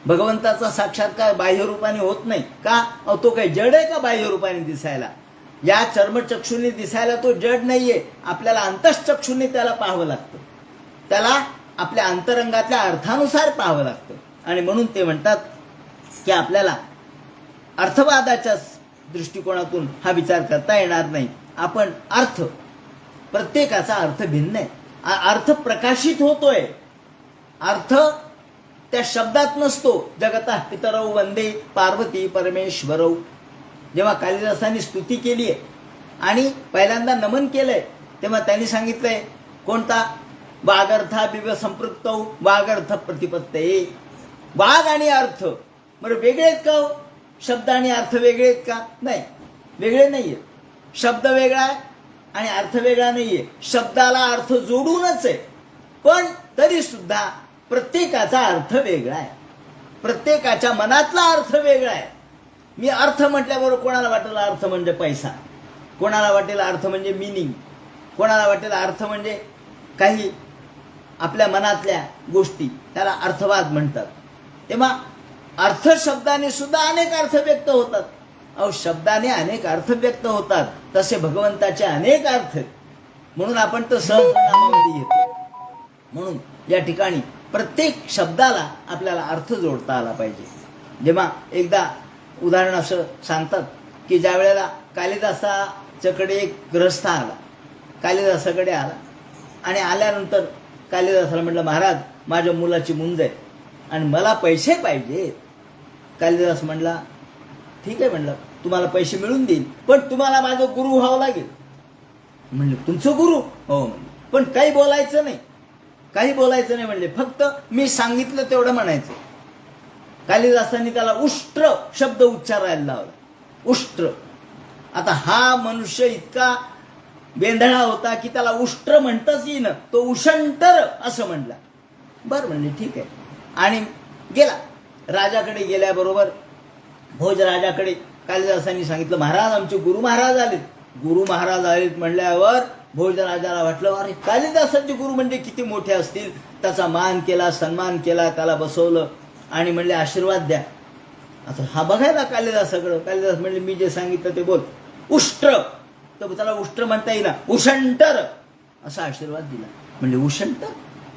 भगवंताचा साक्षात्कार बाह्य रूपाने होत नाही का? तो काही जड आहे का बाह्य रूपाने दिसायला? या चर्मचक्षुने दिसायला तो जड नाहीये, आपल्याला अंतश्चक्षुने त्याला पाहावं लागतं, त्याला आपल्या अंतरंगातल्या अर्थानुसार पाहावं लागतं. आणि म्हणून ते म्हणतात की आपल्याला अर्थवादाच्या दृष्टिकोनातून हा विचार करता येणार नाही. आपण अर्थ, प्रत्येकाचा अर्थ भिन्न आहे, अर्थ प्रकाशित होतोय, अर्थ त्या शब्दात नसतो. जगता पितरौ वंदे पार्वती परमेश्वरौ. जेव्हा कालिदासांनी स्तुती केली आहे आणि पहिल्यांदा नमन केलंय तेव्हा त्यांनी सांगितलंय कोणता, वागर्था बिव संपृक्तौ वागर्थ प्रतिपत्तये. वाग आणि अर्थ बरं वेगळे आहेत का हो? शब्द आणि अर्थ वेगळे आहेत का? नाही, वेगळे नाहीये. शब्द वेगळा आहे आणि अर्थ वेगळा नाहीये. शब्दाला अर्थ जोडूनच आहे, पण तरी सुद्धा प्रत्येकाचा अर्थ वेगळा आहे, प्रत्येकाच्या मनातला अर्थ वेगळा आहे. मी अर्थ म्हटल्याबरोबर कोणाला वाटेल अर्थ म्हणजे पैसा, कोणाला वाटेल अर्थ म्हणजे मिनिंग, कोणाला वाटेल अर्थ म्हणजे काही आपल्या मनातल्या गोष्टी, त्याला अर्थवाद म्हणतात. तेव्हा अर्थ शब्दाने सुद्धा अनेक अर्थ व्यक्त होतात. अहो, शब्दाने अनेक अर्थ व्यक्त होतात, तसे भगवंताचे अनेक अर्थ आहेत. म्हणून आपण तर सहस्रनामावली घेतो. म्हणून या ठिकाणी प्रत्येक शब्दाला आपल्याला अर्थ जोडता आला पाहिजे. जेव्हा एकदा उदाहरण असं सांगतात की ज्या वेळेला कालिदासाच्याकडे एक गृहस्थ आला, कालिदासाकडे आला आणि आल्यानंतर कालिदासाला म्हटलं, महाराज माझ्या मुलाची मुंज आहे आणि मला पैसे पाहिजे. कालिदास म्हणला, ठीक आहे म्हणलं, तुम्हाला पैसे मिळून देईल, पण तुम्हाला माझं गुरु व्हावं लागेल. म्हणलं, तुमचं गुरु? हो म्हणलं, पण काही बोलायचं नाही, काही बोलायचं नाही म्हणले, फक्त मी सांगितलं तेवढं म्हणायचं. कालिदासांनी त्याला उष्ट्र शब्द उच्चारायला लावला. उष्ट्र. आता हा मनुष्य इतका बेंधळा होता की त्याला उष्ट्र म्हणताच येईन, तो उषंटर असं म्हणला. बरं म्हणले, ठीक आहे. आणि गेला. राजाकडे गेल्याबरोबर भोजराजाकडे कालिदासांनी सांगितलं, महाराज आमचे गुरु महाराज आलेत. गुरु महाराज आलेत म्हणल्यावर भोजराजाला वाटलं, अरे कालिदासांचे गुरु म्हणजे किती मोठे असतील. त्याचा मान केला, सन्मान केला, त्याला बसवलं आणि म्हणले आशीर्वाद द्या. आता हा बघायला कालिदासाकडं. कालिदास म्हणले, मी जे सांगितलं ते बोल. उष्ट्र. तर त्याला उष्ट्र म्हणता येईल, उषंटर असा आशीर्वाद दिला. म्हणजे उषंटर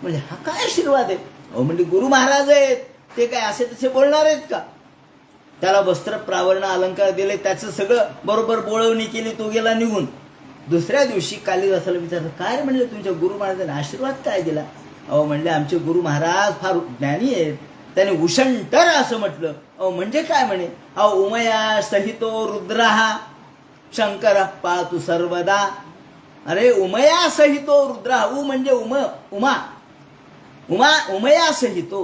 म्हणजे हा काय आशीर्वाद आहे? अहो म्हणजे गुरु महाराज आहेत, ते काय असे तसे बोलणार आहेत का? त्याला वस्त्र प्रावरण अलंकार दिले, त्याचं सगळं बरोबर बोळवणी केली, तो गेला निघून. दुसऱ्या दिवशी कालिदासाला विचारलं, काय रे म्हणले तुमच्या गुरु महाराजांनी आशीर्वाद काय दिला? अहो म्हणले, आमचे गुरु महाराज फार ज्ञानी आहेत, त्याने उषंटर असं म्हटलं. अहो म्हणजे काय म्हणे? अहो उमया सहितो रुद्रहा शंकर पातु सर्वदा. अरे उमया सहितो रुद्रहा, उ म्हणजे उमा, उमया सहितो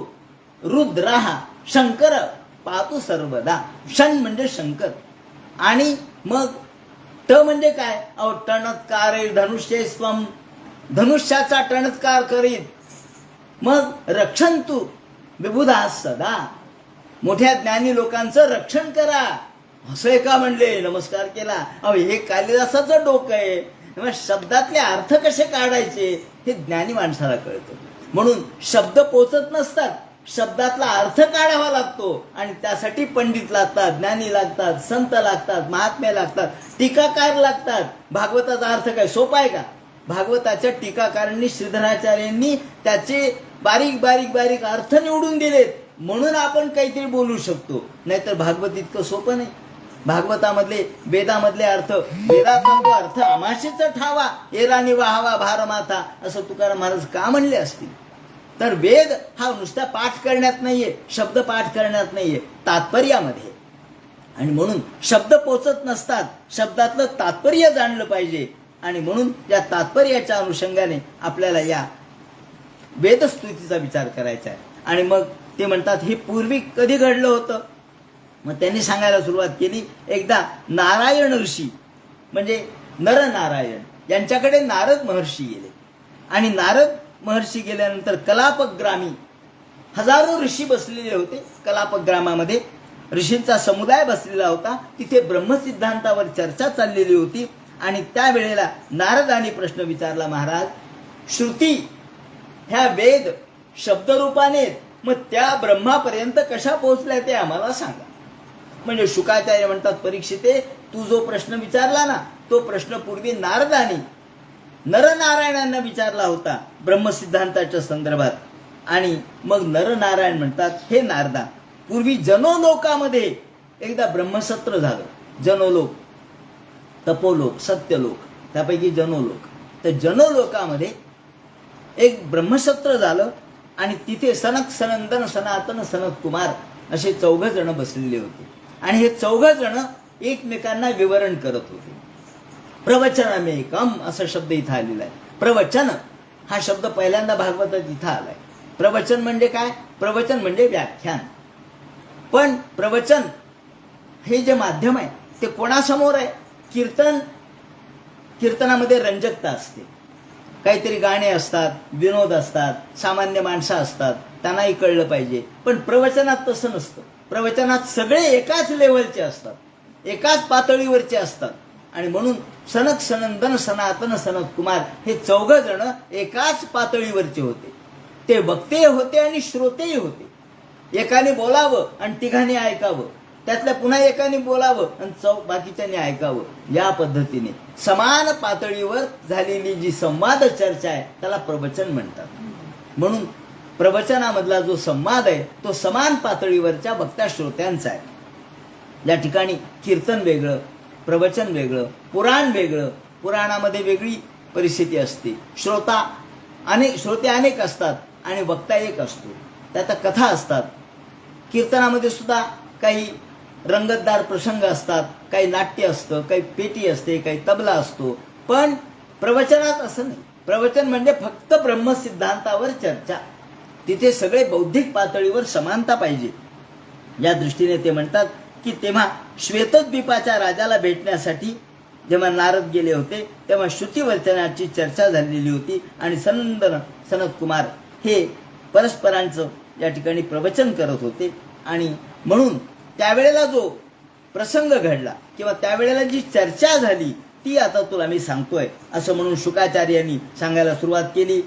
रुद्रहा शंकर पातु सर्वदा. शन म्हणजे शंकर आणि मग ट म्हणजे काय? अहो टणत्कार धनुष्ये स्वम, धनुष्याचा टणत्कार करीत. मग रक्षंतु विबुधा सदा, मोठ्या ज्ञानी लोकांचं रक्षण करा. असं का म्हणले? नमस्कार केला. अहो हे कालिदासाचं डोकं आहे. शब्दातले अर्थ कसे काढायचे हे ज्ञानी माणसाला कळतं. म्हणून शब्द पोचत नसतात, शब्दातला अर्थ काढावा लागतो आणि त्यासाठी पंडित लागतात, ज्ञानी लागतात, संत लागतात, महात्मे लागतात, टीकाकार लागतात. भागवताचा अर्थ काय सोपा आहे का? भागवताच्या टीकाकारांनी श्रीधराचार्यांनी त्याचे बारीक बारीक बारीक अर्थ निवडून दिलेत, म्हणून आपण काहीतरी बोलू शकतो. नाहीतर भागवत इतकं सोपं नाही. भागवतामधले वेदामधले अर्थ, वेदाचा तो अर्थ आमाशेचा ठावा एराणी वाहावा भारमाथा असं तुकाराम महाराज का म्हणले असतील? तर वेद हा नुसता पाठ करण्यात नाहीये, शब्द पाठ करण्यात नाहीये, तात्पर्यामध्ये. आणि म्हणून शब्द पोचत नसतात, शब्दातलं तात्पर्य जाणलं पाहिजे. आणि म्हणून या तात्पर्याच्या अनुषंगाने आपल्याला या वेदस्तुतीचा विचार करायचा आहे. आणि मग ते म्हणतात, हे पूर्वी कधी घडलं होतं? मग त्यांनी सांगायला सुरुवात केली. एकदा नारायण ऋषी म्हणजे नरनारायण यांच्याकडे नारद महर्षी गेले आणि नारद महर्षी गेल्यानंतर कलापग्रामी हजारो ऋषी बसलेले होते. कलापग्रामामध्ये ऋषींचा समुदाय बसलेला होता. तिथे ब्रह्मसिद्धांतावर चर्चा चाललेली होती आणि त्यावेळेला नारदांनी प्रश्न विचारला, महाराज श्रुती ह्या वेद शब्दरूपाने, मग त्या ब्रह्मापर्यंत कशा पोहोचल्या ते आम्हाला सांगा. म्हणजे शुकाचार्य म्हणतात, परीक्षिते तू जो प्रश्न विचारला ना, तो प्रश्न पूर्वी नारदानी नरनारायणांना विचारला होता ब्रह्मसिद्धांताच्या संदर्भात. आणि मग नरनारायण म्हणतात, हे नारदा, पूर्वी जनोलोकामध्ये एकदा ब्रह्मसत्र झालं. जनोलोक, तपोलोक, सत्यलोक, त्यापैकी जनोलोक. तर जनोलोकामध्ये एक ब्रह्मसत्र झालं आणि तिथे सनक, सनंदन, सनातन, सनत कुमार असे 4 जण बसलेले होते. आणि हे 4 जण एकमेकांना विवरण करत होते. प्रवचनमेकम असा शब्द इथं आलेला आहे. प्रवचन हा शब्द पहिल्यांदा भागवतात इथं आलाय. प्रवचन म्हणजे काय? प्रवचन म्हणजे व्याख्यान. पण प्रवचन हे जे माध्यम आहे ते कोणासमोर आहे? कीर्तनामध्ये रंजकता असते, काहीतरी गाणे असतात, विनोद असतात, सामान्य माणसं असतात, त्यांनाही कळलं पाहिजे. पण प्रवचनात तसं नसतं. प्रवचनात सगळे एकाच लेवलचे असतात, एकाच पातळीवरचे असतात. आणि म्हणून सनक, सनंदन, सनातन, सनत कुमार हे 4 जण एकाच पातळीवरचे होते. ते वक्ते होते आणि श्रोतेही होते. एकाने बोलावं आणि तिघांनी ऐकावं, त्यातल्या पुन्हा एकाने बोलावं आणि बाकीच्यांनी ऐकावं. या पद्धतीने समान पातळीवर झालेली जी संवाद चर्चा आहे त्याला प्रवचन म्हणतात. म्हणून प्रवचनामधला जो संवाद आहे तो समान पातळीवरच्या वक्ता श्रोत्यांचा आहे. या ठिकाणी कीर्तन वेगळं, प्रवचन वेगळं, पुराण वेगळं. पुराणामध्ये वेगळी परिस्थिती असते. श्रोते अनेक असतात आणि वक्ता एक असतो. त्यात कथा असतात. कीर्तनामध्ये सुद्धा काही रंगतदार प्रसंग असतात, काही नाट्य असतं, काही पेटी असते, काही तबला असतो. पण प्रवचनात असं नाही. प्रवचन म्हणजे फक्त ब्रह्मसिद्धांतावर चर्चा. तिथे सगळे बौद्धिक पातळीवर समानता पाहिजे. या दृष्टीने ते म्हणतात की तेव्हा श्वेतद्वीपाच्या राजाला भेटण्यासाठी जेव्हा नारद गेले होते तेव्हा श्रुतिवचनाची चर्चा झालेली होती आणि सनंदन, सनत कुमार हे परस्परांचं या ठिकाणी प्रवचन करत होते. आणि म्हणून त्यावेळेला जो प्रसंग घडला किंवा त्यावेळेला जी चर्चा झाली ती आता तुला मी सांगतोय असं म्हणून शुकाचार्यांनी सांगायला सुरुवात केली.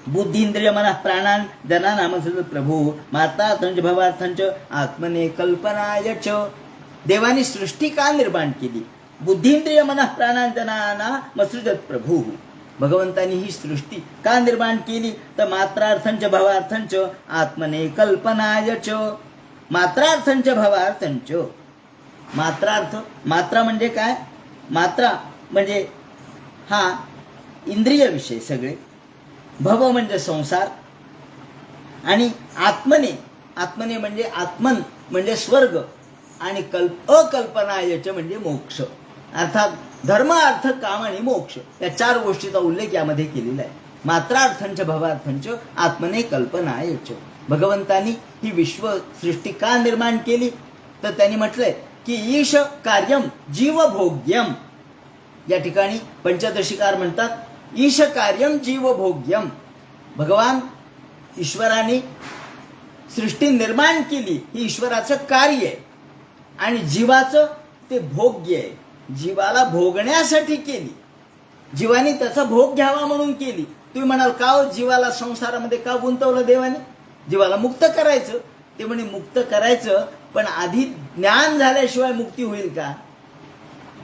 बुद्धींद्रिय मन प्राणान जना नामसद प्रभू मातार्थंच भवार्थंच आत्मने कल्पनायच. देवानी सृष्टी का निर्माण केली? बुद्धींद्रिय मन प्राणान जना मसृजत प्रभू. भगवंतांनी ही सृष्टी का निर्माण केली? तर मात्रार्थंच भवार्थंच आत्मने कल्पनायच. मात्रार्थंच भवार्थंच. मात्रार्थ, मात्रा म्हणजे काय? मात्रा म्हणजे हा इंद्रिय विषय सगळे. भव म्हणजे संसार आणि आत्मने म्हणजे आत्मन म्हणजे स्वर्ग आणि अकल्पनायच म्हणजे मोक्ष. अर्थात धर्म, अर्थ, काम आणि मोक्ष या 4 गोष्टीचा उल्लेख यामध्ये केलेला आहे. मात्रार्थंच भवार्थंच आत्मने कल्पनायच. भगवंतांनी ही विश्व सृष्टी का निर्माण केली? तर त्यांनी म्हटलंय की ईश कार्यम जीवभोग्यम. या ठिकाणी पंचदशीकार म्हणतात ईश कार्यम जीवभोग्यम. भगवान ईश्वराने सृष्टी निर्माण केली, ही ईश्वराचं कार्य आहे आणि जीवाचं ते भोग्य आहे. जीवाला भोगण्यासाठी केली, जीवाने त्याचा भोग घ्यावा म्हणून केली. तुम्ही म्हणाल का हो जीवाला संसारामध्ये का गुंतवलं देवाने? जीवाला मुक्त करायचं. ते म्हणे मुक्त करायचं, पण आधी ज्ञान झाल्याशिवाय मुक्ती होईल का?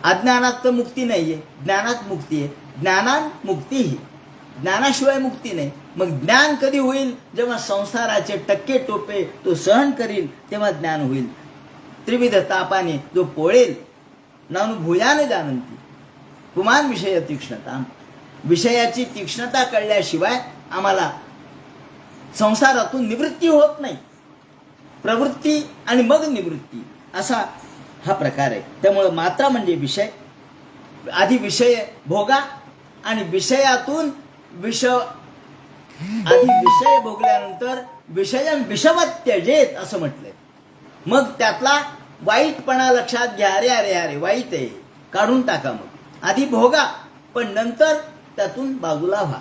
अज्ञानात तर मुक्ती नाहीये, ज्ञानात मुक्ती आहे. ज्ञानात मुक्ती ही, ज्ञानाशिवाय मुक्ती नाही. मग ज्ञान कधी होईल? जेव्हा संसाराचे टक्के टोपे तो सहन करील तेव्हा ज्ञान होईल. त्रिविध तापाने जो पोळेल नानुभूयान जानंती पुमान विषय तीक्ष्णता. विषयाची तीक्ष्णता कळल्याशिवाय आम्हाला संसारातून निवृत्ती होत नाही. प्रवृत्ती आणि मग निवृत्ती असा हा प्रकार आहे. त्यामुळे मात्रा म्हणजे विषय. आधी विषय भोगा आणि विषयातून आधी विषय भोगल्यानंतर विषयम विषवत त्यजेत असं म्हटलंय. मग त्यातला वाईटपणा लक्षात घ्या. अरे वाईट आहे, काढून टाका. मग आधी भोगा पण नंतर त्यातून बाजूला व्हा.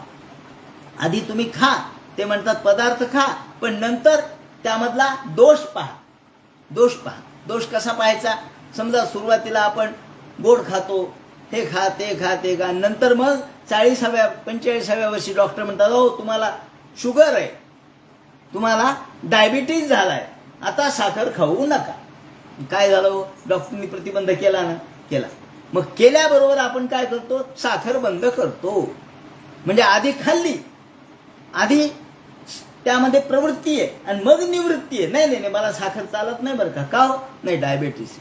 आधी तुम्ही खा, ते म्हणतात पदार्थ खा, पण नंतर त्यामधला दोष पहा. दोष कसा पाहायचा? समजा सुरुवातीला आपण गोड खातो, हे खा ते खा, नंतर मग 40व्या 45व्या वर्षी डॉक्टर म्हणतात हो तुम्हाला शुगर आहे, तुम्हाला डायबिटीज झालाय, आता साखर खाऊ नका. काय झालं? डॉक्टरनी प्रतिबंध केला ना, केला. मग केल्याबरोबर आपण काय करतो, साखर बंद करतो. म्हणजे आधी खाल्ली, आधी त्यामध्ये प्रवृत्ती आहे आणि मग निवृत्ती आहे. नाही नाही मला साखर चालत नाही बरं का, का हो, नाही डायबेटीस.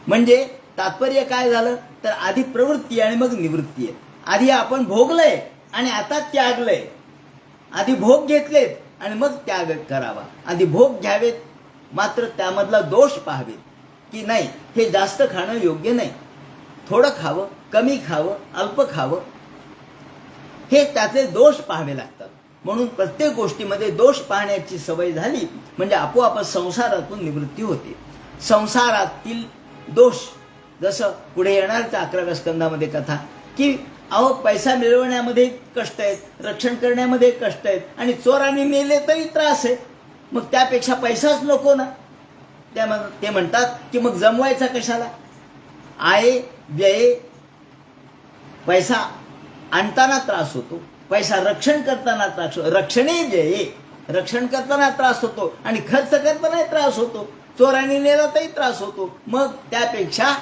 म्हणजे तात्पर्य काय झालं तर आधी प्रवृत्ती आणि मग निवृत्ती आहे. आधी आपण भोगलंय आणि आता त्यागलंय. आधी भोग घेतलेत आणि मग त्याग करावा. आधी भोग घ्यावेत, मात्र त्यामधला दोष पाहावेत की नाही हे जास्त खाणं योग्य नाही, थोडं खावं, कमी खावं, अल्प खावं, हे त्याचे दोष पाहावे लागतात. म्हणून प्रत्येक गोष्टीमध्ये दोष पाहण्याची सवय झाली म्हणजे आपोआप संसारातून निवृत्ती होते. संसारातील दोष, जसं पुढे येणार त्या 11व्या स्कंदामध्ये कथा, की अहो पैसा मिळवण्यामध्ये कष्ट आहेत, रक्षण करण्यामध्ये कष्ट आहेत आणि चोरांनी नेले तरी त्रास आहे, मग त्यापेक्षा पैसाच नको ना. ते म्हणतात की मग जमवायचा कशाला. आये व्यये, पैसा आणताना त्रास होतो, पैसा रक्षण करताना त्रास होतो, रक्षणे व्यये, रक्षण करताना त्रास होतो आणि खर्च करताना त्रास होतो, चोरांनी नेला तरी त्रास होतो, मग त्यापेक्षा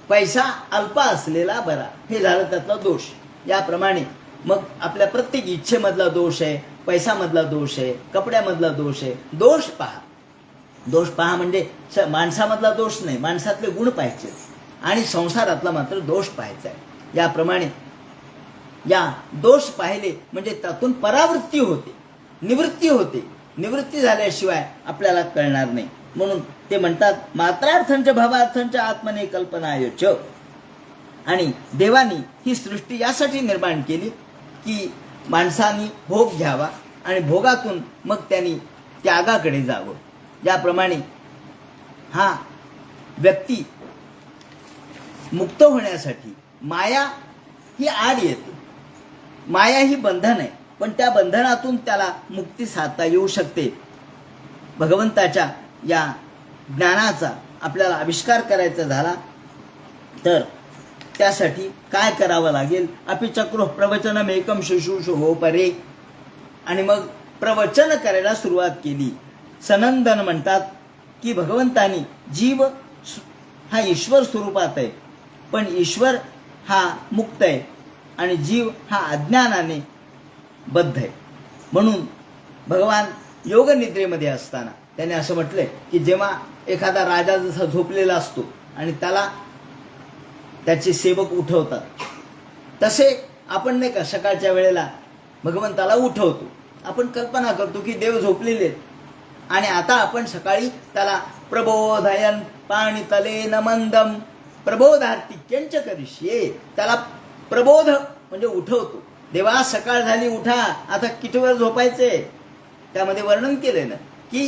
पैसा अल्प असलेला बरा. हे झालं त्यातला दोष. याप्रमाणे मग आपल्या प्रत्येक इच्छेमधला दोष आहे, पैसामधला दोष आहे, कपड्यामधला दोष आहे. दोष पहा. दोष पहा म्हणजे माणसामधला दोष नाही, माणसातले गुण पाहायचे आणि संसारातला मात्र दोष पाहायचा आहे. याप्रमाणे या दोष पाहिले म्हणजे त्यातून परावृत्ती होते, निवृत्ती होते. निवृत्ती झाल्याशिवाय आपल्याला कळणार नाही. म्हणून ते म्हणतात मात्रार्थंच भावार्थंच आत्मने कल्पनायच. आणि देवानी ही सृष्टी यासाठी निर्माण केली की माणसांनी भोग घ्यावा आणि भोगातून मग त्यांनी त्यागाकडे जावं. ज्याप्रमाणे हा व्यक्ती मुक्त होण्यासाठी माया ही आड येते. माया ही बंधन आहे, पण त्या बंधनातून त्याला मुक्ती साधता येऊ शकते. भगवंताच्या या ज्ञानाचा आपल्याला आविष्कार करायचा झाला तर त्यासाठी काय करावं लागेल. अपि चक्रुः प्रवचनमेकं शुश्रूषुः परे. आणि मग प्रवचन करायला सुरुवात केली. सनंदन म्हणतात की भगवंतानी जीव हा ईश्वर स्वरूपात आहे, पण ईश्वर हा मुक्त आहे आणि जीव हा अज्ञानाने बद्ध आहे. म्हणून भगवान योगनिद्रेमध्ये असताना त्याने असं म्हटलंय की जेव्हा एखादा राजा जसा झोपलेला असतो आणि त्याला त्याचे सेवक उठवतात, तसे आपण नाही का सकाळच्या वेळेला भगवंताला उठवतो. आपण कल्पना करतो की देव झोपलेले आहेत आणि आता आपण सकाळी त्याला प्रबोधयन पाणितलेन मंदम प्रबोधार्थी किंच करिष्ये, त्याला प्रबोध म्हणजे उठवतो. देवा सकाळ झाली, उठा, आता कितीवर झोपायचे. त्यामध्ये वर्णन केले ना की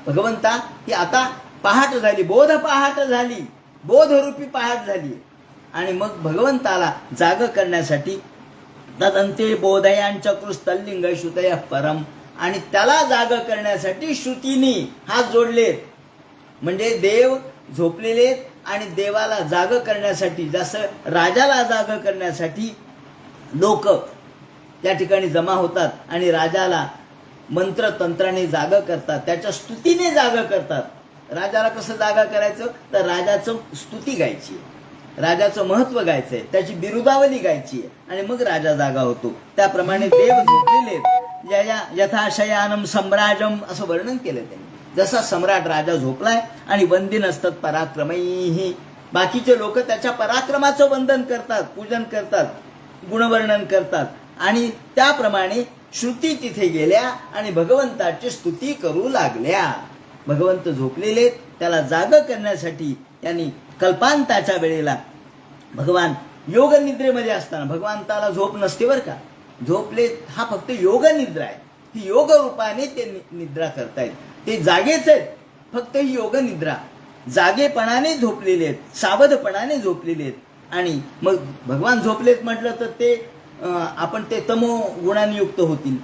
भगवंता ही आता पहाट झाली, बोध पहाट झाली, बोधरूपी पहाट झाली. आणि मग भगवंताला जाग करण्यासाठी तदंते बोधयांचक्रुस्तल्लिंग श्रुतयः परम, आणि त्याला जाग करण्यासाठी श्रुतीनी हात जोडलेत. म्हणजे देव झोपलेले आणि देवाला जाग करण्यासाठी, जसं राजाला जाग करण्यासाठी लोक त्या ठिकाणी जमा होतात आणि राजाला मंत्रतंत्राने जाग करतात, त्याच्या स्तुतीने जाग करतात. राजाला कसं जागा करायचं तर राजाचं स्तुती गायची, राजाचं महत्व गायचंय, त्याची बिरुदावली गायची आणि मग राजा जागा होतो. त्याप्रमाणे देव झोपलेले यथाशयानम सम्राजम असं वर्णन केलं त्यांनी. जसा सम्राट राजा झोपलाय आणि वंदिन असतात पराक्रमैः, बाकीचे लोक त्याच्या पराक्रमाचं वंदन करतात, पूजन करतात, गुणवर्णन करतात. आणि त्याप्रमाणे श्रुती तिथे गेल्या आणि भगवंताची स्तुती करू लागल्या. भगवंत झोपलेले, त्याला जाग करण्यासाठी त्यांनी कल्पांताच्या वेळेला भगवान योग निद्रेमध्ये असताना, भगवंताला झोप नसते बरं का, झोपले हा फक्त योग निद्रा आहे. ही योग रूपाने ते निद्रा करतायत, ते जागेच आहेत, फक्त ही योग निद्रा. जागेपणाने झोपलेले आहेत, सावधपणाने झोपलेले आहेत. आणि मग भगवान झोपलेत म्हटलं तर ते आपण ते तमो गुणाने युक्त होतील,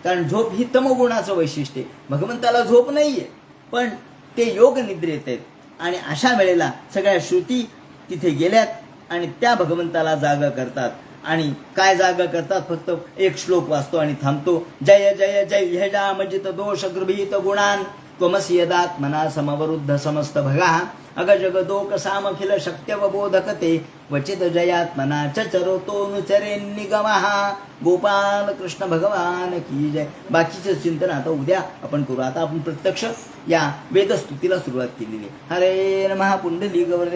कारण झोप ही तमोगुणाचं वैशिष्ट्य आहे. भगवंताला झोप नाहीये, पण ते योग निद्रेत आहेत. आणि अशा वेळेला सगळ्या श्रुती तिथे गेल्यात आणि त्या भगवंताला जागा करतात. आणि काय जागा करतात, फक्त एक श्लोक वाचतो आणि थांबतो. जय जय जय ह्यजा मजित दोष गृहीत गुणान त्वमसि यदात्मना समवरुद्ध समस्त भगा. अग जगदोक सामखिल शक्त्यवबोधकते क्वचित जयात्मना चरोतोनुचरे निगमहा. गोपाल कृष्ण भगवान की जय. बाकीचं चिंतन आता उद्या आपण करू. आता आपण प्रत्यक्ष या वेदस्तुतीला सुरुवात केलेली आहे. हरे नमः पुंडलिक